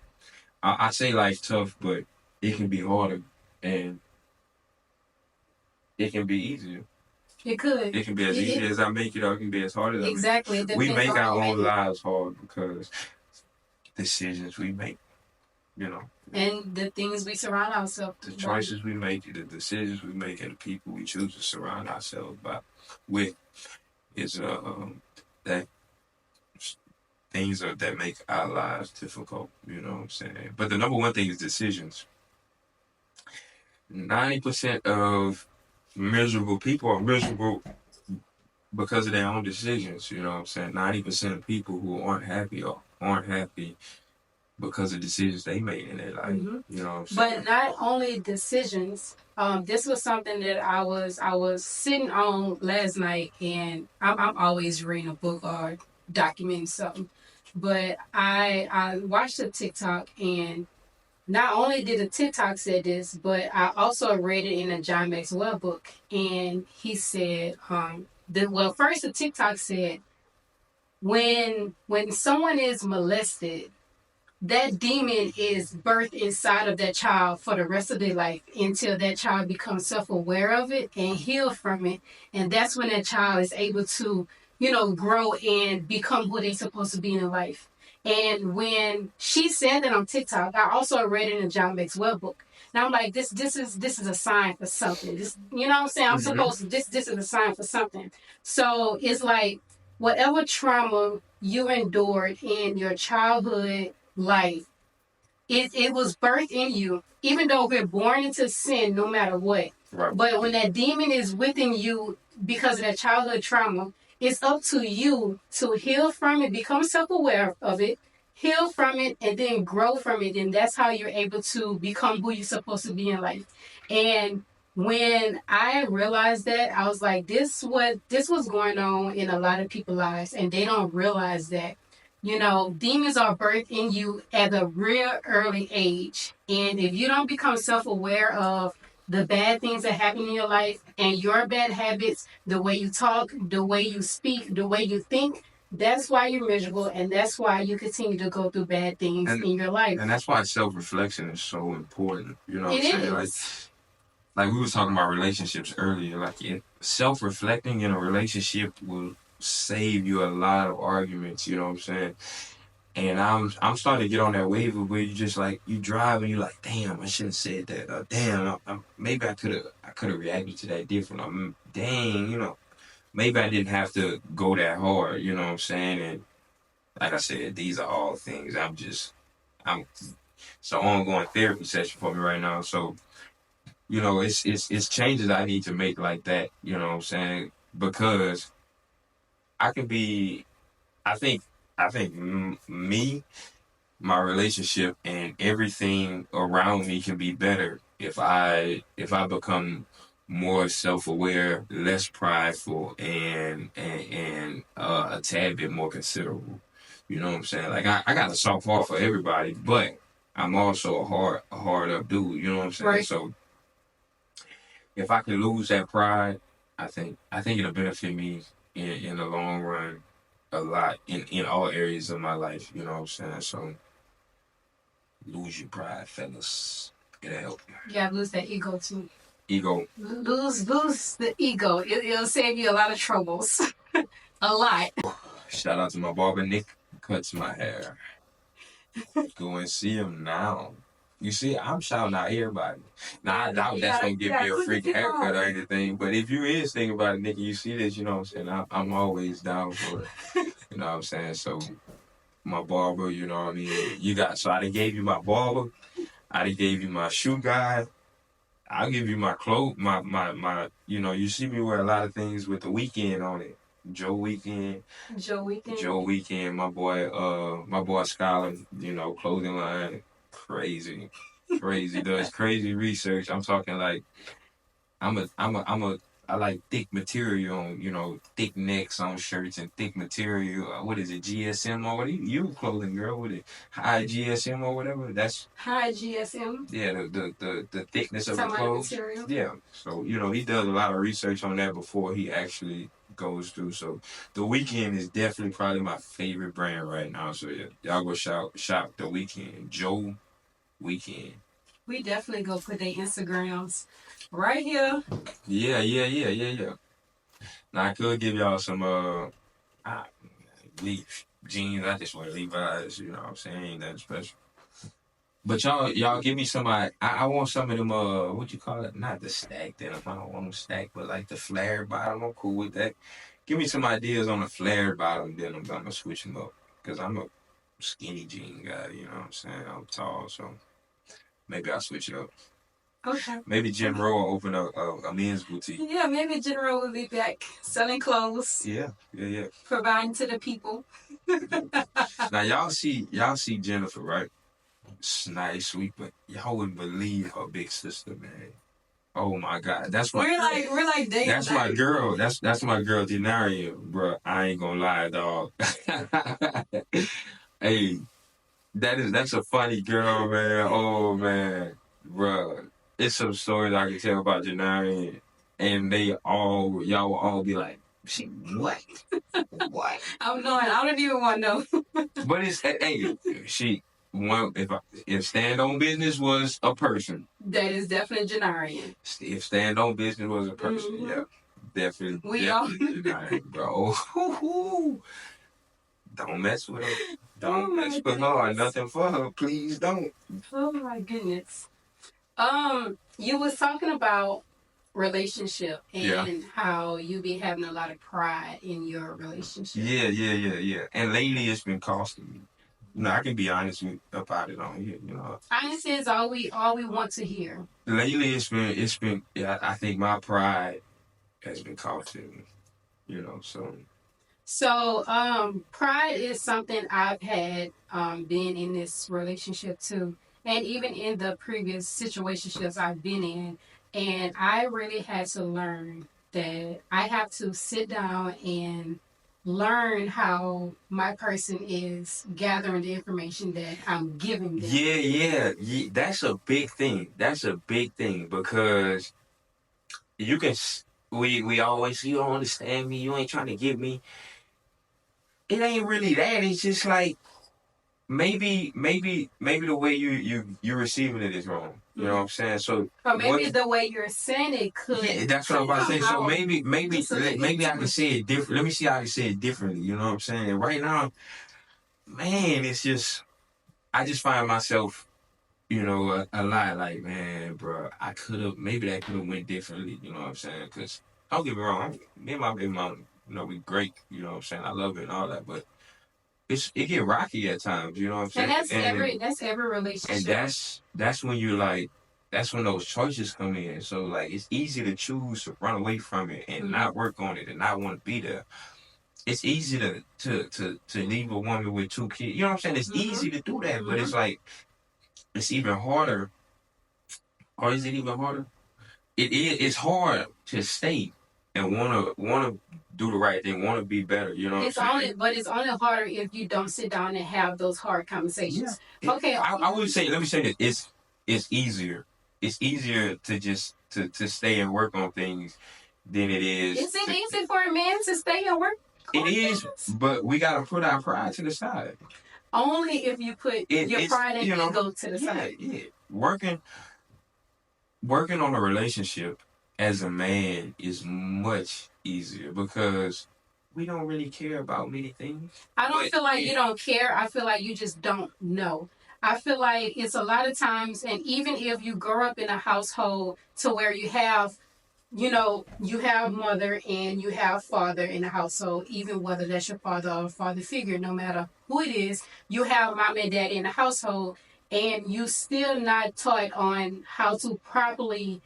I say life's tough, but it can be harder and it can be easier. It could. It can be as easy as I make it, or it can be as hard as exactly. I make it. We make our own lives hard because decisions we make, and the things we surround ourselves with. The choices we make, the decisions we make, and the people we choose to surround ourselves with is that things that make our lives difficult, you know what I'm saying? But the number one thing is decisions. 90% of miserable people are miserable because of their own decisions, you know what I'm saying? 90% of people who aren't happy because of decisions they made in their life, you know what I'm saying? But not only decisions. This was something that I was sitting on last night, and I'm always reading a book or documenting something. But I watched a TikTok, and not only did the TikTok say this, but I also read it in a John Maxwell book, and he said, first the TikTok said, when someone is molested, that demon is birthed inside of that child for the rest of their life until that child becomes self-aware of it and heal from it. And that's when that child is able to, grow and become who they're supposed to be in life. And when she said that on TikTok, I also read it in a John Maxwell book. Now I'm like, this is a sign for something. This, you know what I'm saying? I'm supposed to, this is a sign for something. So it's like, whatever trauma you endured in your childhood life, it was birthed in you, even though we're born into sin no matter what. Right. But when that demon is within you because of that childhood trauma, it's up to you to heal from it, become self-aware of it, heal from it, and then grow from it. And that's how you're able to become who you're supposed to be in life. And when I realized that, I was like, this was going on in a lot of people's lives, and they don't realize that. Demons are birthed in you at a real early age. And if you don't become self aware of the bad things that happen in your life and your bad habits, the way you talk, the way you speak, the way you think, that's why you're miserable, and that's why you continue to go through bad things in your life. And that's why self-reflection is so important. You know what It I'm saying? is. Like we was talking about relationships earlier. Like self-reflecting in a relationship will save you a lot of arguments. You know what I'm saying? And I'm starting to get on that wave of where you just like you drive and you're like, damn, I should have said that. Damn, maybe I could have reacted to that different. Dang, maybe I didn't have to go that hard. You know what I'm saying? And like I said, these are all things I'm it's an ongoing therapy session for me right now. So it's changes I need to make like that. You know what I'm saying? Because I can be. I think. Me, my relationship, and everything around me can be better if I become more self-aware, less prideful, and a tad bit more considerable. You know what I'm saying? Like I got a soft heart for everybody, but I'm also a hard up dude. You know what I'm saying? Right. So if I can lose that pride, I think it'll benefit me in the long run a lot in all areas of my life. You know what I'm saying? So lose your pride, fellas. It'll help you. You gotta lose that ego too. Ego. Lose the ego. It'll save you a lot of troubles. A lot. Shout out to my barber Nick, cuts my hair. Go and see him now. You see, I'm shouting out everybody. Now, I doubt that's going to give me a freak haircut or anything, but if you is thinking about it, Nick, you see this, you know what I'm saying? I'm always down for it. You know what I'm saying? So, my barber, you know what I mean? So I done gave you my barber. I done gave you my shoe guy. I'll give you my clothes, you see me wear a lot of things with the weekend on it. Joe Weekend, my boy Skylar, clothing line, crazy, does crazy research. I'm talking like I like thick material on, thick necks on shirts and thick material. What is it, GSM or what? You a clothing girl with it, high GSM or whatever. That's high GSM. Yeah, the thickness of the clothes. Material. Yeah, so he does a lot of research on that before he actually goes through. So the Weekend is definitely probably my favorite brand right now. So yeah, y'all go shop the Weekend, Joe Weekend. We definitely go put their Instagrams right here. Yeah. Now I could give y'all some jeans. I just wear Levi's. You know what I'm saying? Ain't nothing special. But y'all give me some. I want some of them. What you call it? Not the stacked denim. I don't want them stacked, but like the flared bottom. I'm cool with that. Give me some ideas on the flared bottom denim. I'm gonna switch them up because I'm a skinny jean guy. You know what I'm saying? I'm tall, so maybe I'll switch it up. Okay. Maybe Jennro will open a men's boutique. Yeah, maybe Jennro will be back selling clothes. Yeah. Providing to the people. Now y'all see Jennifer, right? Nice, sweet, but y'all wouldn't believe her big sister, man. Oh my God, that's my. We're like dating. That's my girl. That's my girl, Denaria, bro. I ain't gonna lie, dog. Hey, that's a funny girl, man. Oh man, bro. It's some stories I can tell about Denaria, and y'all will all be like, she what? What? I'm knowing. I don't even want to know. But she. If stand on business was a person, that is definitely Janarian. If stand on business was a person, yeah, definitely. We all Janarian, bro. Don't mess with her. Don't mess with her. Nothing for her. Please don't. Oh my goodness. You was talking about relationship and how you be having a lot of pride in your relationship. Yeah. And lately it's been costing me. I can be honest about it on here. Honesty is all we want to hear. Lately, it's been. Yeah, I think my pride has been costing me. So So, pride is something I've had being in this relationship too, and even in the previous situationships I've been in. And I really had to learn that I have to sit down and learn how my person is gathering the information that I'm giving them. Yeah. That's a big thing. That's a big thing because you can. We always, you don't understand me. You ain't trying to get me. It ain't really that. It's just like maybe the way you're receiving it is wrong. You know what I'm saying? So or maybe the way you're saying it could. Yeah, that's what I'm about to say. So maybe I can say it different. Let me see how I can say it differently. You know what I'm saying? Right now, man, it's just I just find myself, a lot like, man, bro, maybe that could have went differently. You know what I'm saying? Because don't get me wrong, me and my baby mom, we great. You know what I'm saying? I love it and all that, but it get rocky at times. You know what I'm saying? And that's every relationship. And that's when you're like, that's when those choices come in. So like, it's easy to choose to run away from it and not work on it and not want to be there. It's easy to leave a woman with 2 kids. You know what I'm saying? It's easy to do that, but it's like, it's even harder. Or is it even harder? It's hard to stay and wanna do the right thing, wanna be better. You know what I'm saying? But it's only harder if you don't sit down and have those hard conversations. Yeah. Okay. I would say, let me say this, it's easier. It's easier to just to stay and work on things than it is. Is it easy for a man to stay and work? It is, but we gotta put our pride to the side. Only if you put your pride and ego to the side. Yeah. Working on a relationship as a man is much easier because we don't really care about many things. I don't feel like you don't care. I feel like you just don't know. I feel like it's a lot of times, and even if you grow up in a household to where you have, you have mother and you have father in the household, even whether that's your father or father figure, no matter who it is, you have mom and dad in the household, and you still not taught on how to properly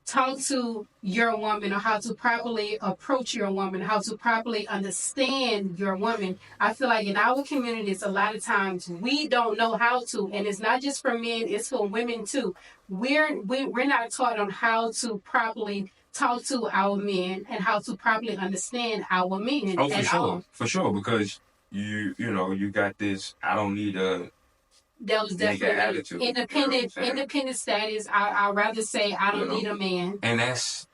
talk to your woman or how to properly approach your woman, how to properly understand your woman. I feel like in our communities, a lot of times we don't know how to, and it's not just for men, it's for women too. We're not taught on how to properly talk to our men and how to properly understand our men. Oh, for sure, because you got this. I don't need a. That was definitely independent status. I'd rather say I don't need a man. And that's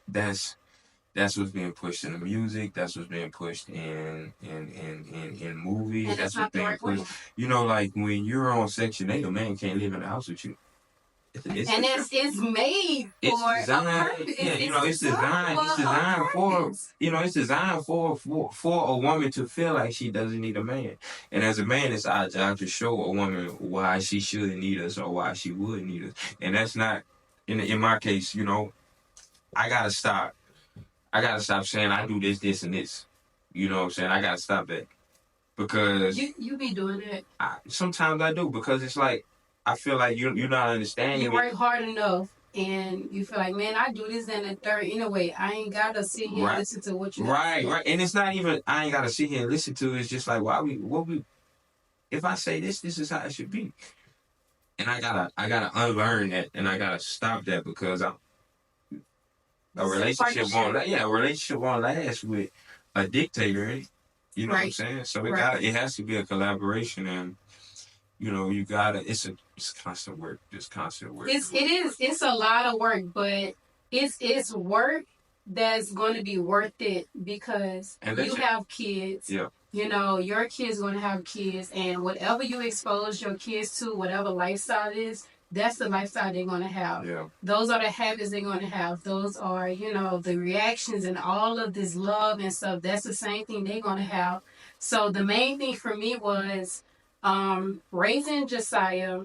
what's being pushed in the music. That's what's being pushed in movies. And that's what's being pushed. Like when you're on Section 8, a man can't live in the house with you. It's made for it's designed for a woman to feel like she doesn't need a man. And as a man, it's our job to show a woman why she shouldn't need us or why she would need us. And that's not in my case, I gotta stop saying I do this and this. You know what I'm saying? I gotta stop that. Because you be doing it. Sometimes I do, because it's like I feel like you're not understanding. You work hard enough, and you feel like, man, I do this and the third. Anyway, I ain't gotta sit here and listen to what you. Right. And it's not even I ain't gotta sit here and listen to it. It's just like if I say this is how it should be, and I gotta unlearn that, and I gotta stop that, because a relationship won't last with a dictator. You know what I'm saying? So it has to be a collaboration, and you gotta. It's constant work. Just constant work. It's a lot of work, but it's work that's going to be worth it, because you have kids. Yeah. Your kids going to have kids, and whatever you expose your kids to, whatever lifestyle it is, that's the lifestyle they're going to have. Yeah. Those are the habits they're going to have. Those are, the reactions and all of this love and stuff. That's the same thing they're going to have. So the main thing for me was raising Josiah.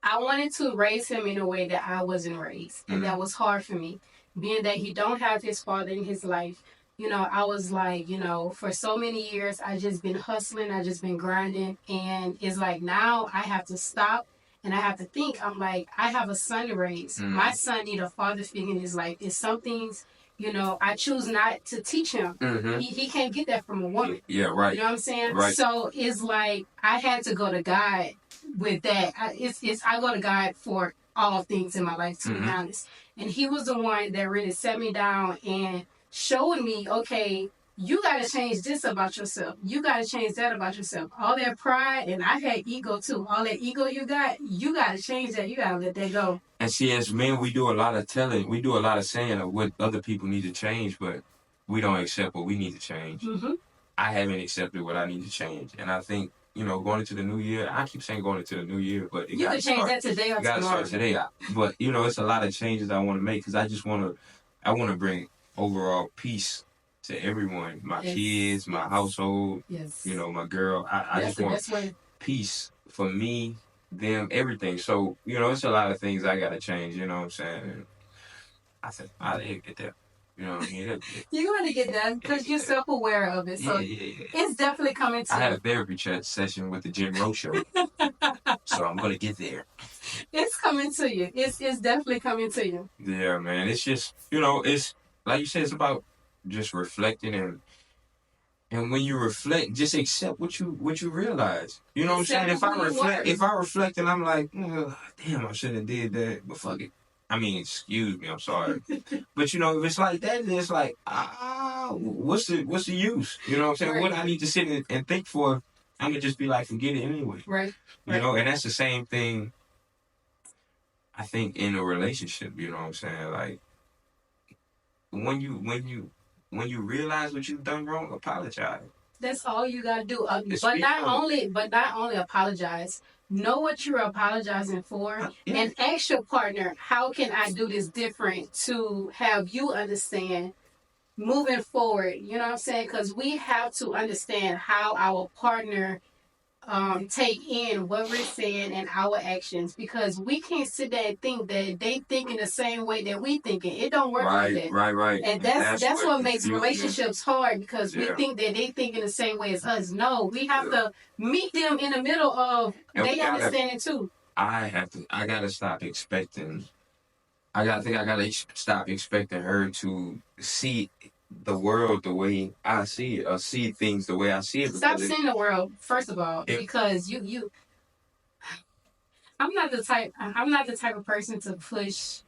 I wanted to raise him in a way that I wasn't raised, and that was hard for me, being that he don't have his father in his life. I was like, for so many years, I just been hustling, I just been grinding, and it's like now I have to stop and I have to think. I'm like, I have a son to raise. My son need a father figure in his life. It's some things I choose not to teach him. He can't get that from a woman. Yeah, right. You know what I'm saying? Right. So it's like I had to go to God with that. I go to God for all things in my life, to be honest. And he was the one that really set me down and showed me, okay, you got to change this about yourself. You got to change that about yourself. All that pride, and I had ego too. All that ego you got to change that. You got to let that go. And see, as men, we do a lot of telling, we do a lot of saying of what other people need to change, but we don't accept what we need to change. I haven't accepted what I need to change. And I think, going into the new year, I keep saying going into the new year, but you can change that today or tomorrow. You got to start today. But, it's a lot of changes I want to make because I want to bring overall peace to everyone, my kids, my household, my girl. I just want peace for me, them, everything. So, it's a lot of things I got to change, you know what I'm saying? And I said, I'll get there. You know what I mean? You're going to get that because you're self-aware of it. So it's definitely coming to you. I had a therapy chat session with the Jennro Show. So I'm going to get there. It's coming to you. It's definitely coming to you. Yeah, man. It's just, it's like you said, it's about just reflecting and when you reflect, just accept what you realize. You know what I'm saying? If I reflect and I'm like, damn, I shouldn't have did that, but fuck it. I mean, excuse me, I'm sorry. But if it's like that, then it's like, what's the use? You know what I'm saying? Right. What I need to sit and think for, I'm gonna just be like, forget it anyway. Right. And that's the same thing I think in a relationship, you know what I'm saying? Like when you realize what you've done wrong, apologize. That's all you gotta do. But not only apologize. Know what you're apologizing for, and ask your partner, how can I do this different to have you understand moving forward? You know what I'm saying? Because we have to understand how our partner take in what we're saying and our actions, because we can't sit there and think that they thinking the same way that we thinking. It don't work like that. Right. And that's what makes relationships hard, because we think that they thinking the same way as us. No, we have to meet them in the middle of they understanding too. I gotta stop expecting. I gotta stop expecting her to see the world the way I see it, or see things the way I see it. Stop seeing the world, first of all, because you I'm not the type of person to push,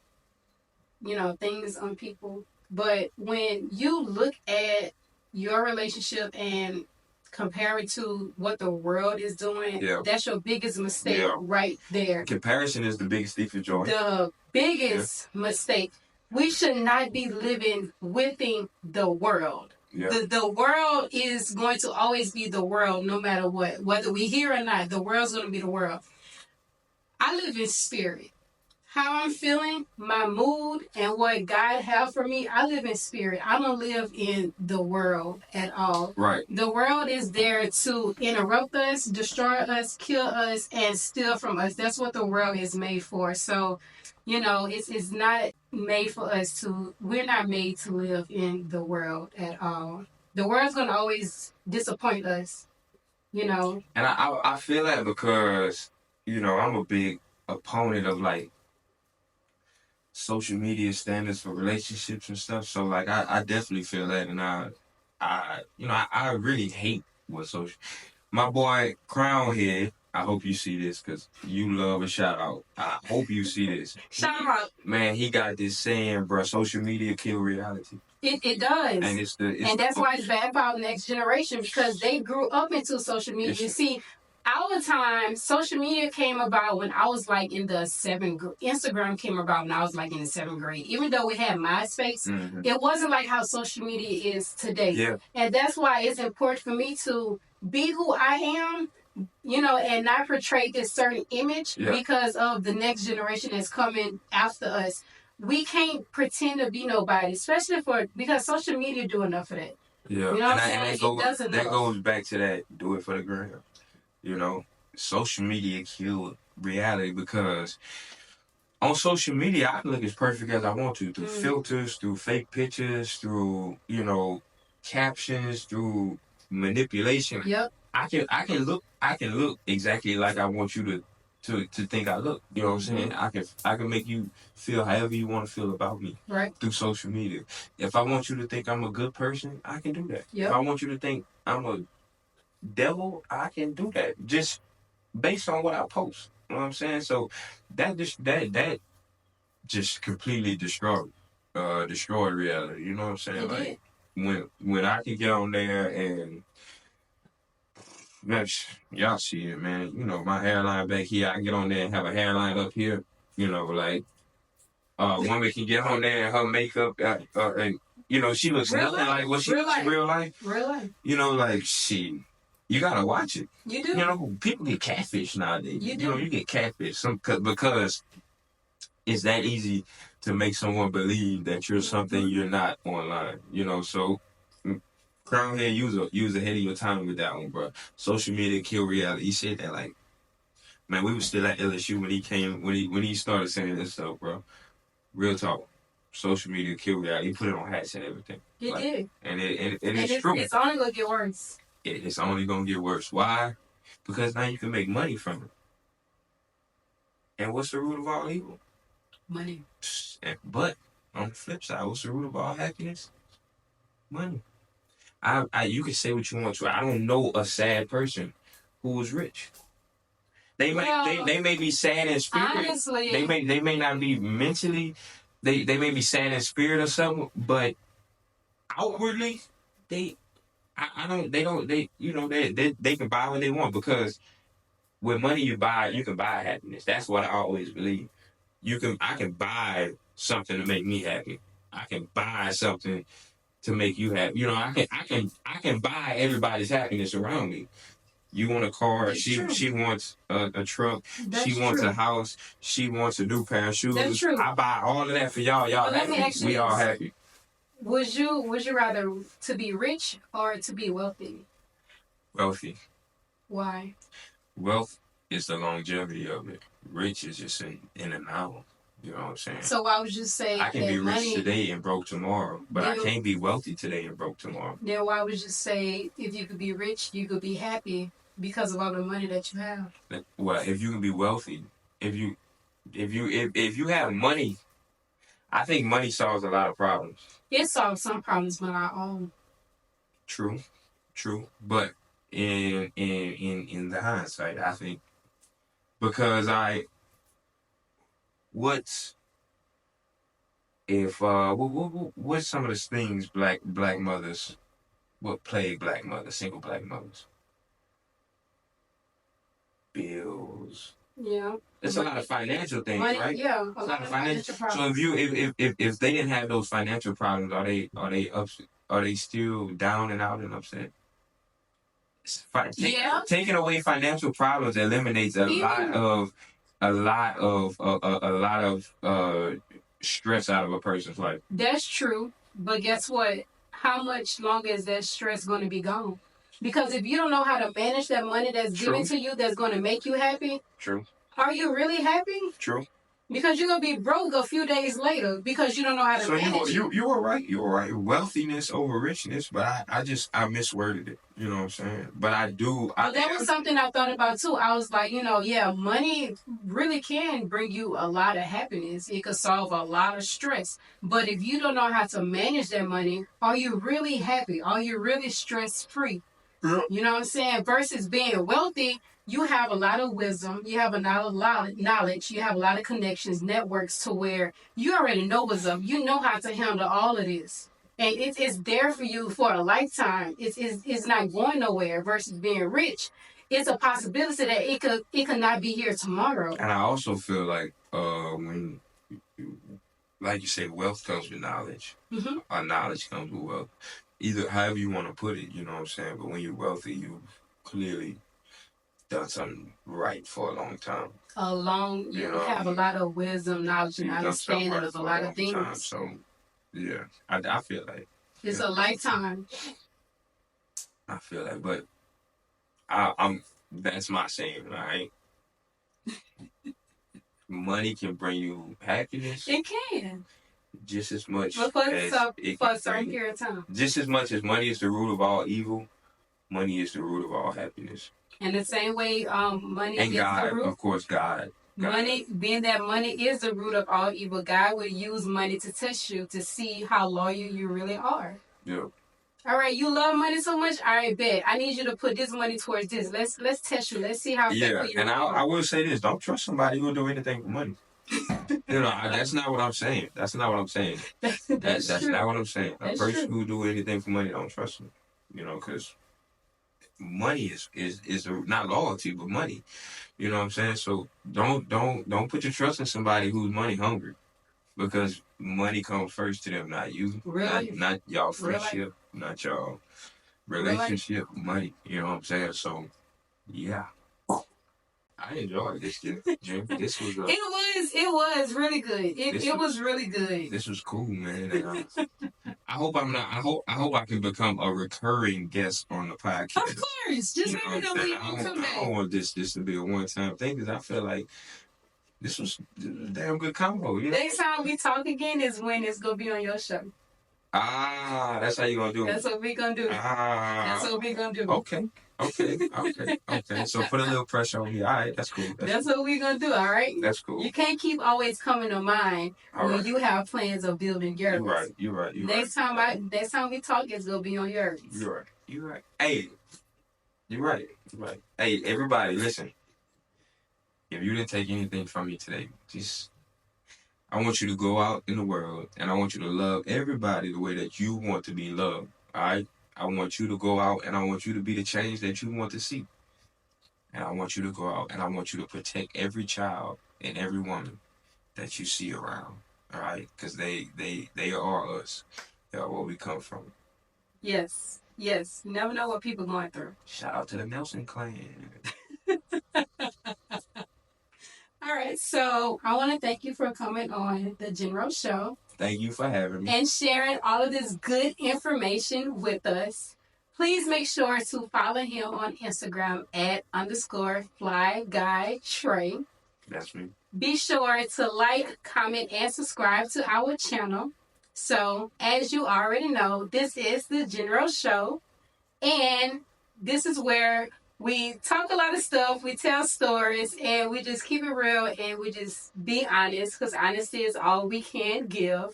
things on people. But when you look at your relationship and compare it to what the world is doing, that's your biggest mistake right there. Comparison is the biggest thief of joy. The biggest mistake. We should not be living within the world. Yeah. The world is going to always be the world, no matter what. Whether we hear or not, the world's going to be the world. I live in spirit. How I'm feeling, my mood, and what God has for me, I live in spirit. I don't live in the world at all. Right. The world is there to interrupt us, destroy us, kill us, and steal from us. That's what the world is made for. So, it's not made for us to, we're not made to live in the world at all. The world's going to always disappoint us, And I feel that because, I'm a big opponent of social media standards for relationships and stuff. So I definitely feel that. And I really hate what social, my boy Crownhead, I hope you see this because you love a shout out. I hope you see this. Shout out. Man, he got this saying, bro, social media kill reality. It does. And that's why it's bad for our next generation, because they grew up into social media. You see, our time, social media came about when I was in the 7th grade. Instagram came about when I was in the 7th grade. Even though we had MySpace, it wasn't like how social media is today. Yeah. And that's why it's important for me to be who I am, and not portray this certain image because of the next generation that's coming after us. We can't pretend to be nobody, especially because social media do enough of that. Yeah. That goes back to that, do it for the gram. Social media killed reality, because on social media, I can look as perfect as I want to, through filters, through fake pictures, through, captions, through manipulation. Yep. I can look exactly like I want you to think I look. You know what I'm saying? I can make you feel however you want to feel about me. Right. Through social media. If I want you to think I'm a good person, I can do that. Yep. If I want you to think I'm a devil, I can do that. Just based on what I post. You know what I'm saying? So that just completely destroyed reality. You know what I'm saying? It like did. when I can get on there and man, y'all see it, man. You know, my hairline back here, I can get on there and have a hairline up here. You know, like woman can get on there and her makeup and you know, she looks nothing like what she looks in real life. Real life. You know, like you gotta watch it. You do. You know, people get catfish nowadays. You do. You know, you get catfish because it's that easy to make someone believe that you're something you're not online. You know, so crown head, use ahead of your time with that one, bro. Social media kill reality. He said that like, man, we was still at LSU when he started saying this stuff, bro. Real talk. Social media kill reality. He put it on hats and everything. He did. And it's true. It's only gonna get worse. It's only gonna get worse. Why? Because now you can make money from it. And what's the root of all evil? Money. But on the flip side, what's the root of all happiness? Money. You can say what you want to. I don't know a sad person who was rich. They may be sad in spirit. Honestly, they may not be mentally. They may be sad in spirit or something, but outwardly they can buy what they want because with money you can buy happiness. That's what I always believe. I can buy something to make me happy. I can buy something to make you happy. You know, I can buy everybody's happiness around me. You want a car, she wants a truck, she wants a house, she wants a new pair of shoes. That's true. I buy all of that for y'all. Y'all happy. We all happy. Would you rather to be rich or to be wealthy? Wealthy. Why? Wealth is the longevity of it. Rich is just in and out. You know what I'm saying? So I would just say I can be rich today and broke tomorrow, but I can't be wealthy today and broke tomorrow. Then why would you say if you could be rich, you could be happy because of all the money that you have? Well, if you can be wealthy, if you have money, I think money solves a lot of problems. It solves some problems, but not all. True, but in the hindsight, I think because what's some of the things black mothers, what plague black mothers, single black mothers? Bills. Yeah. It's a lot of financial things, money, right? Yeah, a lot of financial problems. So if they didn't have those financial problems, are they still down and out and upset? Taking away financial problems eliminates a lot of stress out of a person's life. That's true, but guess what? How much longer is that stress going to be gone? Because if you don't know how to manage that money that's given to you that's going to make you happy, are you really happy? True. Because you're going to be broke a few days later because you don't know how to manage it. You were right. You were right. Wealthiness over richness, but I misworded it. You know what I'm saying? But I do. But that was something I thought about too. I was like, money really can bring you a lot of happiness. It could solve a lot of stress. But if you don't know how to manage that money, are you really happy? Are you really stress-free? Yeah. You know what I'm saying? Versus being wealthy, you have a lot of wisdom, you have a lot of knowledge, you have a lot of connections, networks to where you already know what's up. You know how to handle all of this. And it's there for you for a lifetime. It's not going nowhere versus being rich. It's a possibility that it could not be here tomorrow. And I also feel like when, like you say, wealth comes with knowledge. Mm-hmm. Or knowledge comes with wealth. Either however you want to put it, you know what I'm saying? But when you're wealthy, you clearly done something right for a long time. You have a lot of wisdom, knowledge, and understanding of a lot of things. Time, so, yeah, I feel like it's a lifetime. I feel like, but that's my saying, right? Money can bring you happiness. It can. Just as much but for a certain period of time. Just as much as money is the root of all evil, money is the root of all happiness. In the same way, money And is God, the root. of course, God. Money, being that money is the root of all evil, God will use money to test you to see how loyal you really are. Yeah. All right, you love money so much. All right, bet I need you to put this money towards this. Let's test you. Let's see how faithful you And are. I will say this: don't trust somebody who'll do anything for money. That's not what I'm saying. That's not what I'm saying. That's not what I'm saying. A person who do anything for money, don't trust them. Because money is not loyalty, but money. You know what I'm saying? So don't put your trust in somebody who's money hungry, because money comes first to them, not you. Really? Not y'all friendship, not y'all relationship. Really? Money. You know what I'm saying? So yeah. I enjoyed this, Jim. This was it was really good. It was really good. This was cool, man. And, I hope I can become a recurring guest on the podcast. Of course, just let me know when you come back. I don't want this to be a one-time thing, because I feel like this was a damn good combo. Next time we talk again is when it's gonna be on your show. That's how you gonna do it. That's what we gonna do. That's what we gonna do. Okay. So put a little pressure on me. All right, that's cool. That's what we gonna do. All right. That's cool. You can't keep always coming to mind when you have plans of building yours. You're right. Next time we talk, it's gonna be on yours. You're right. Hey, you're right. Hey, everybody, listen. If you didn't take anything from me today, I want you to go out in the world, and I want you to love everybody the way that you want to be loved. All right. I want you to go out, and I want you to be the change that you want to see. And I want you to go out, and I want you to protect every child and every woman that you see around. All right? Because they are us. They are where we come from. Yes. You never know what people are going through. Shout out to the Nelson clan. All right. So I want to thank you for coming on the Jennro Show. Thank you for having me. And sharing all of this good information with us. Please make sure to follow him on Instagram @_FlyGuyTrey. That's me. Be sure to like, comment, and subscribe to our channel. So, as you already know, this is the Jennro Show. And this is where we talk a lot of stuff, we tell stories, and we just keep it real, and we just be honest, because honesty is all we can give.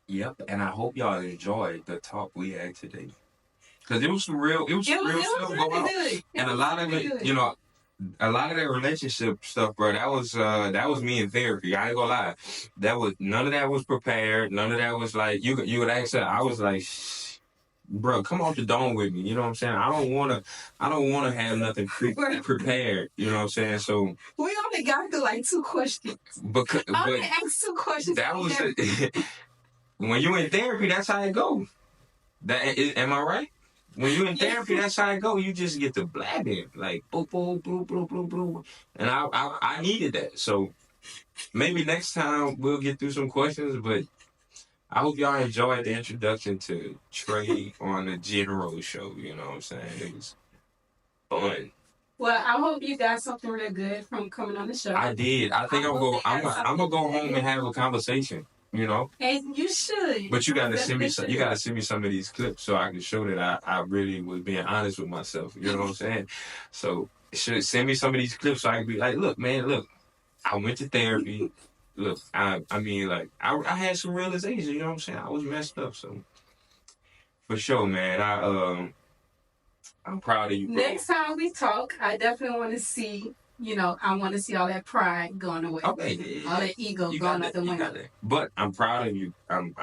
Yep, and I hope y'all enjoyed the talk we had today. Because it was some real stuff going on. And a lot of it, a lot of that relationship stuff, bro, that was me in therapy. I ain't gonna lie. None of that was prepared. None of that was like, you would ask her. I was like, bro, come off the dome with me. You know what I'm saying? I don't wanna have nothing prepared. You know what I'm saying? So we only got to like 2 questions. But I only asked 2 questions. That was when you in therapy, that's how it go. Am I right? When you in therapy, that's how it go. You just get to blabbing, like boop boop boop boop boop boop. And I needed that. So maybe next time we'll get through some questions, but I hope y'all enjoyed the introduction to Trey on the Jennro Show. You know what I'm saying? It was fun. Well, I hope you got something real good from coming on the show. I did. I think I'm gonna go home and have a conversation. And you should. But you gotta send me some of these clips so I can show that I really was being honest with myself. You know what I'm saying? So send me some of these clips so I can be like, look, man, I went to therapy. Look, I had some realization. You know what I'm saying? I was messed up. So for sure, man, I'm proud of you, bro. Next time we talk, I definitely want to see. I want to see all that pride going away. Okay. All that ego going out the window. But I'm proud of you. I'm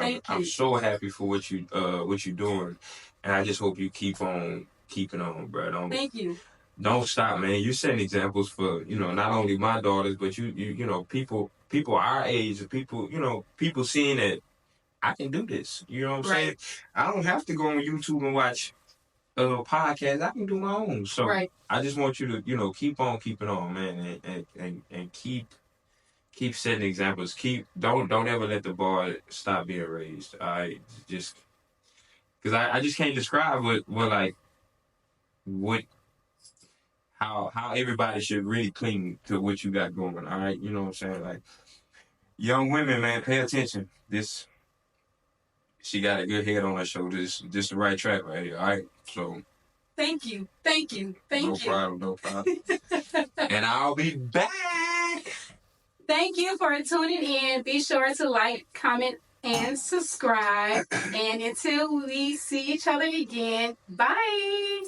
so happy for what you're doing, and I just hope you keep on keeping on, bro. Thank you. Don't stop, man. You're setting examples for not only my daughters, but you people our age, people seeing that I can do this. You know what I'm saying? I don't have to go on YouTube and watch podcast. I can do my own. So I just want you to keep on keeping on, man, and keep setting examples. Don't ever let the bar stop being raised. I just because I just can't describe how everybody should really cling to what you got going. All right, you know what I'm saying? Like young women, man, pay attention. She got a good head on her shoulders. This the right track right here. All right, so Thank you. No problem. And I'll be back. Thank you for tuning in. Be sure to like, comment, and subscribe. And until we see each other again, bye.